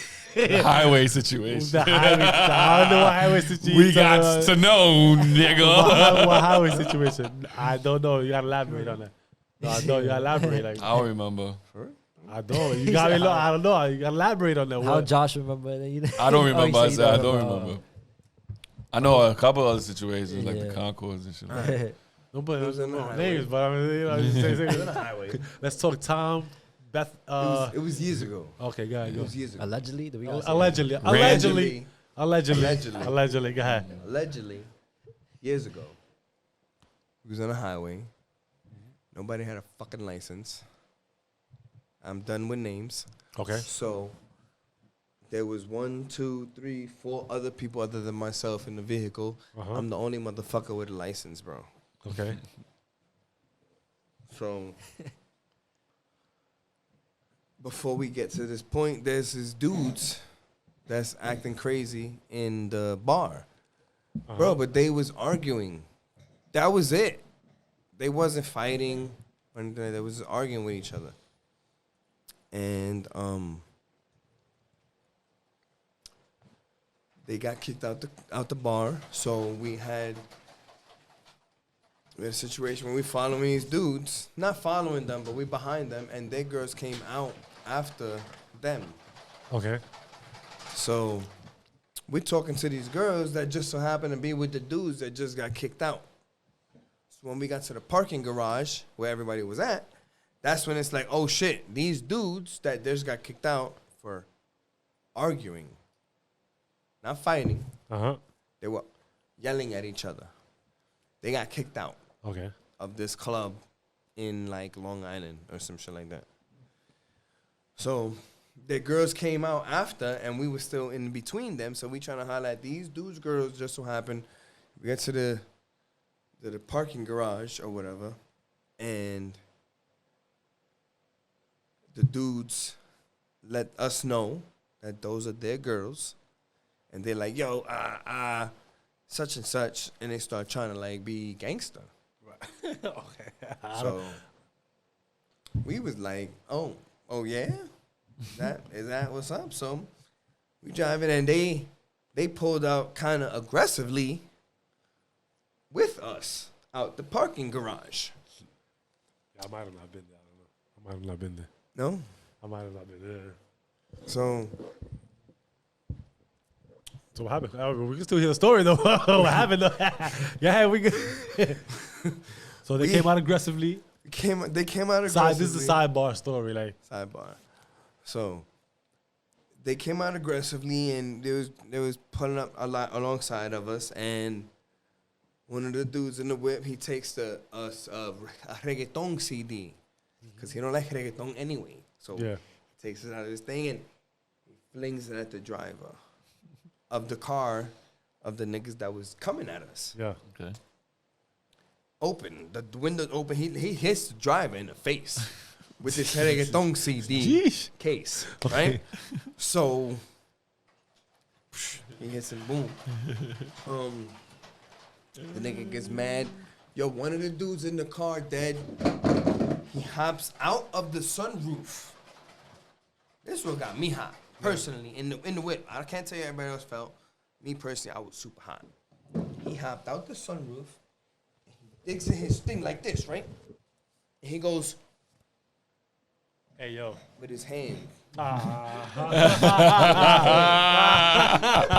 Highway situation. The highway. I don't know what highway situation. We got to know, nigga. What highway situation? I don't know. You gotta elaborate on that. No, I don't. You gotta elaborate. Like, I don't remember. I don't. You got me. I don't know. You gotta elaborate on that. How What? Josh remember that? You know? I don't Oh, remember. you I say said I you don't remember. I know a couple other situations like the Yeah. Concords and shit. Don't put was in the no highway. names, but I mean, you know, just say on the highway. Let's talk Tom, Beth. It was years ago. Okay, go ahead. It Go. was years ago. Allegedly, do we gotta say Allegedly. Allegedly. Allegedly. Go ahead. Allegedly, years ago, we was on a highway. Nobody had a fucking license. I'm done with names. Okay. So there was 1, 2, 3, 4 other people other than myself in the vehicle. Uh-huh. I'm the only motherfucker with a license, bro. Okay. So before we get to this point, there's these dudes that's acting crazy in the bar. Bro, but they was arguing. That was it. They wasn't fighting or anything. They was arguing with each other. And they got kicked out the bar. So we had We had a situation where we following these dudes, not following them, but we behind them, and their girls came out after them. Okay. So we're talking to these girls that just so happen to be with the dudes that just got kicked out. So when we got to the parking garage where everybody was at, that's when it's like, oh shit, these dudes that just got kicked out for arguing, not fighting. They were yelling at each other. They got kicked out. Okay. Of this club in like Long Island or some shit like that. So the girls came out after, and we were still in between them. So we trying to holler at these dudes' girls. Just so happened, we get to the parking garage or whatever, and the dudes let us know that those are their girls, and they're like, "Yo, such and such," and they start trying to like be gangster. Okay. So we was like, oh yeah, is that what's up? So we driving, and they pulled out kind of aggressively with us out the parking garage. Yeah, I might have not been there. I don't know. I might have not been there. No, I might have not been there. So what happened? We can still hear the story though. What happened though? Yeah, we can. So they came out aggressively. They came out aggressively. This is a sidebar story, like sidebar. So they came out aggressively, and they was pulling up a lot alongside of us, and one of the dudes in the whip, he takes a reggaeton CD because he don't like reggaeton anyway. So he takes it out of his thing and he flings it at the driver of the car of the niggas that was coming at us. Yeah. Okay. Open. The window open. He hits the driver in the face with this reggaeton CD case. Okay. Right? So he hits him, boom. The nigga gets mad. Yo, one of the dudes in the car dead. He hops out of the sunroof. This one got me hot. Personally, in the whip. I can't tell you how everybody else felt. Me personally, I was super hot. He hopped out the sunroof. He digs in his thing like this, right? And he goes, hey, yo. with his hand.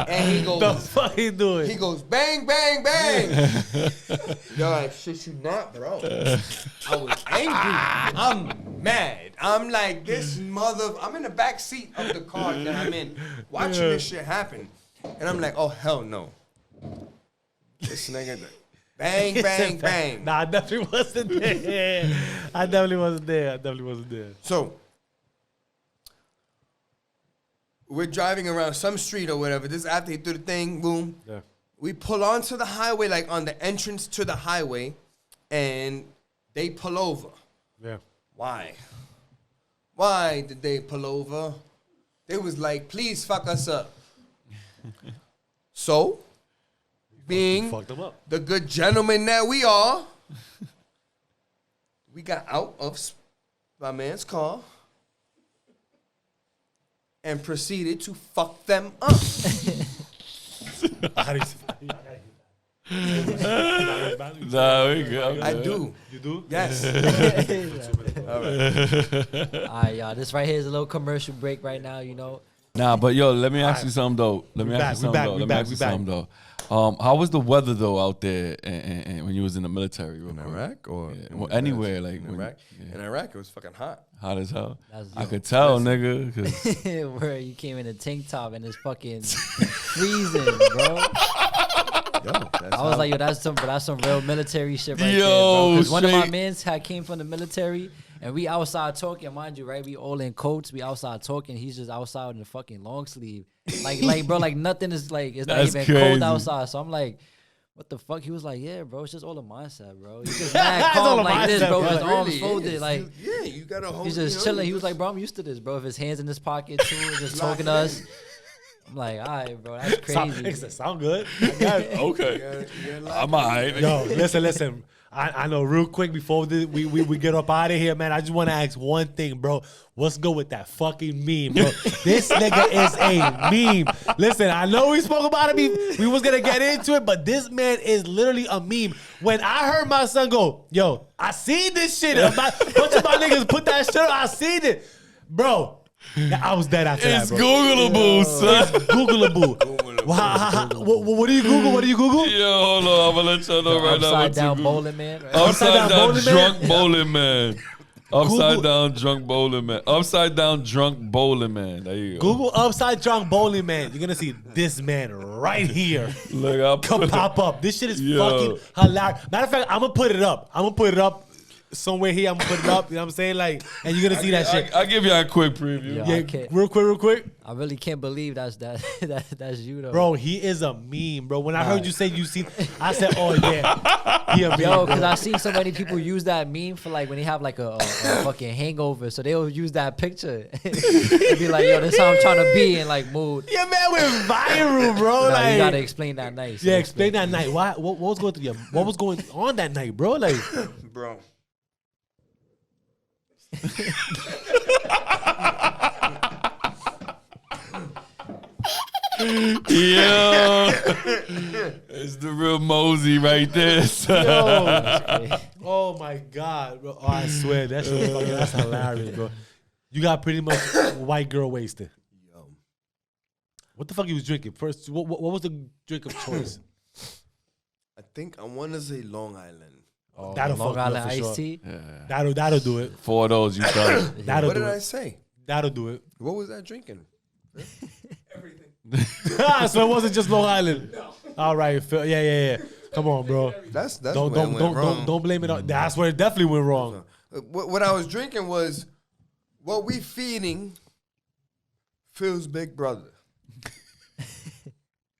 And he goes, the fuck he doing? He goes, bang, bang, bang. Yo, I shit you not, bro. I was angry. I'm mad. I'm like, I'm in the back seat of the car that I'm in, watching this shit happen. And I'm like, oh, hell no. This nigga, bang, bang, bang. Nah, I definitely wasn't there. I definitely wasn't there. So, we're driving around some street or whatever. This is after he threw the thing, boom. Yeah. We pull onto the highway, like on the entrance to the highway, and they pull over. Yeah. Why? Why did they pull over? They was like, please fuck us up. So, being fucked them up. the good gentleman that we are, we got out of my man's car and proceeded to fuck them up. Nah, we good. I do. You do? Yes. All right, y'all. This right here is a little commercial break right now, you know. Nah, but yo, let me ask you something though. Let me ask you something though. How was the weather though out there and when you was in the military? In Iraq or well, anywhere like in Iraq? In Iraq, it was fucking hot. Hot as hell. That's I could tell, nigga. 'Cause where you came in a tank top and it's fucking freezing, bro. Yo, I was like, yo, that's some real military shit right Yo, there, bro. Because one of my straight. mans came from the military, and we outside talking, mind you, right? We all in coats, we outside talking. He's just outside in the fucking long sleeve, like, bro, like nothing is like it's That's not even crazy. cold outside. So I'm like, what the fuck? He was like, yeah, bro, it's just all a mindset, bro. He's just mad It's all calm a like this, mindset, bro. bro. His It arms really folded, is. like. Yeah, you gotta hold. He's just chilling. He was like, bro, I'm used to this, bro. If his hands in his pocket too, just talking to us. I'm like, all right, bro, that's crazy. Sound good. okay. I'm alright. Yo, listen. I know real quick before we get up out of here, man. I just want to ask one thing, bro. What's good with that fucking meme, bro? This nigga is a meme. Listen, I know we spoke about it. We was going to get into it, but this man is literally a meme. When I heard my son go, yo, I seen this shit. A bunch of my niggas put that shit up. I seen it. Bro, I was dead after It's that, bro. Googleable, son. It's Googleable. What do you Google? What do you Google? Yo, hold on. I'm going to let y'all know right now. Upside down bowling man. Right? Upside down bowling drunk man? bowling man. Upside down drunk bowling man. Upside down drunk bowling man. There you go. Google upside drunk bowling man. You're gonna see this man right here. Look, I'll Come pop up. This shit is Yo. fucking hilarious. Matter of fact, I'm gonna put it up somewhere here. I'm gonna put it up. You know what I'm saying? Like, and you're gonna see that shit. I'll give you a quick preview. Yo, Yeah, I can't- real quick. I really can't believe that's you though. Bro, he is a meme, bro. When I heard you say you seen, I said, oh yeah, he a meme. Yo, bro. because I seen so many people use that meme for like when they have like a fucking hangover. So they'll use that picture and be like, yo, this is how I'm trying to be in like mood. Yeah, man, we're viral, bro. Nah, like, you gotta explain that nice. yeah, explain that night. What was going through your? What was going on that night, bro? Like, Bro. Yeah. It's the real Mosey right there, son. yo, oh my god, bro. Oh, I swear that shit fucking, that's hilarious, bro. You got pretty much white girl wasted. Yo. What the fuck you was drinking first? What was the drink of choice? I think I want to say Long Island. Oh, That'll Long fuck you up Island for sure. iced tea. That'll do it. 4 of those, you done. That'll What do did I it. say? That'll do it. What was I drinking? Everything. So it wasn't just Long Island. No. All right, Phil. Yeah. Come on, bro. That's Don't where it went wrong. don't blame it on. That's where it definitely went wrong. What I was drinking was what we feeding Phil's big brother.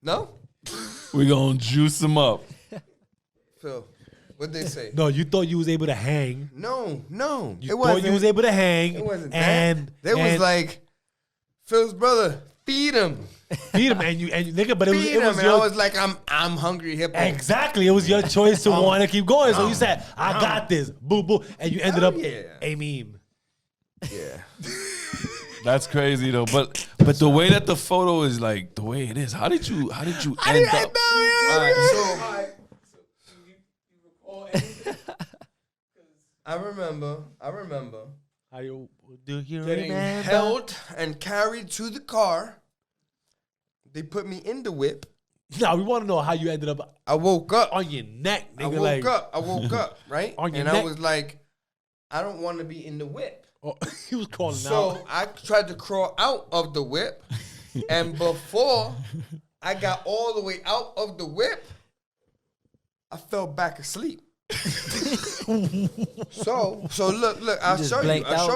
No? We gonna juice them up. Phil, what'd they say? No, you thought you was able to hang. No. You It thought wasn't. you was able to hang. It wasn't and that. They was like, Phil's brother, feed him. feed him and you nigga, but it Feed him. was And your I was like, I'm hungry hippo. exactly. It was your choice to want to keep going. So you said, I got this. Boo boo, and you ended Hell up yeah. a meme. Yeah. That's crazy though. But the way that the photo is like the way it is, how did you end up? All right, so I remember How you do you getting remember? held and carried to the car. They put me in the whip. No, we want to know how you ended up I woke up. on your neck, nigga. I woke up, right? On your and I neck? was like, I don't want to be in the whip. Oh, he was calling out. So I tried to crawl out of the whip. And before I got all the way out of the whip, I fell back asleep. so look, I'll just show you, blanked out?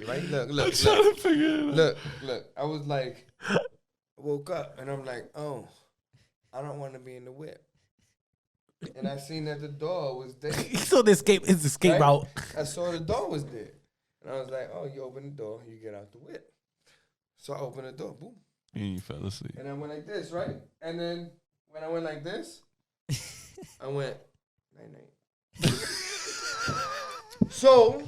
right? Look. I was like, I woke up and I'm like, oh, I don't want to be in the whip. And I seen that the door was there. So the escape Right? route. I saw the door was there. And I was like, oh, you open the door, you get out the whip. So I opened the door, boom. And you fell asleep. And I went like this, right? And then when I went like this, I went, night. So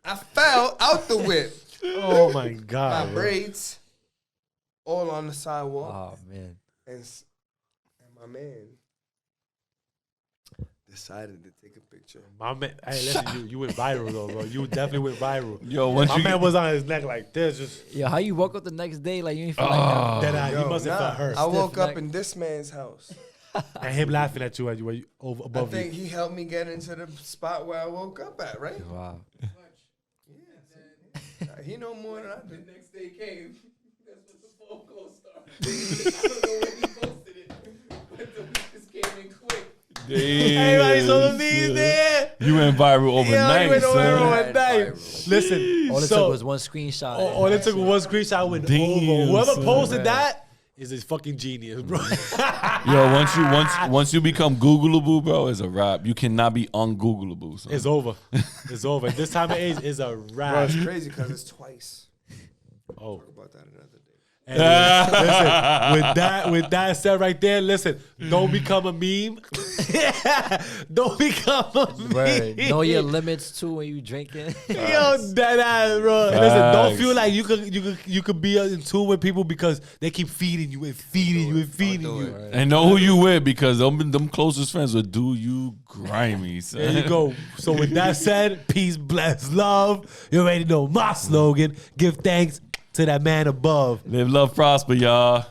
I fell out the whip. Oh my My god. bro. braids all on the sidewalk. Oh man. And my man decided to take a picture. My man, hey, listen, you went viral though, bro. You definitely went viral. Yo, once My you man was on his neck like this, just Yo, how you woke up the next day like you ain't feel Oh. dead eye. Yo, You must have felt hurt. I woke Stiff up neck. in this man's house. And him laughing at you over I above think you. he helped me get into the spot where I woke up at, right? like? Wow. He know more than I do. The next day came. That's when the phone call started. I don't know when he posted it, but the just came in quick. Everybody saw the memes there. You went viral overnight, you went son. overnight. Viral. Listen, All it took was one screenshot. all it took was one screenshot went Damn, over. Whoever son. posted that is a fucking genius, bro. Yo, once you become Googleable, bro, it's a wrap. You cannot be ungoogleable. Son. It's over. It's over. This time of age is a Bro, wrap. it's crazy because it's twice. Oh, Talk about that another day. And listen, with that said right there, listen, don't become a meme. Don't become a Right. meme. Know your limits too when you drinking. Yo, that ass, bro. Listen, don't feel like you could be in tune with people because they keep feeding you and feeding you and feeding you. Right. And know who you with because them closest friends will do you grimy. Son. There you go. So with that said, peace, bless, love. You already know my slogan. Give thanks to that man above. Live, love, prosper, y'all.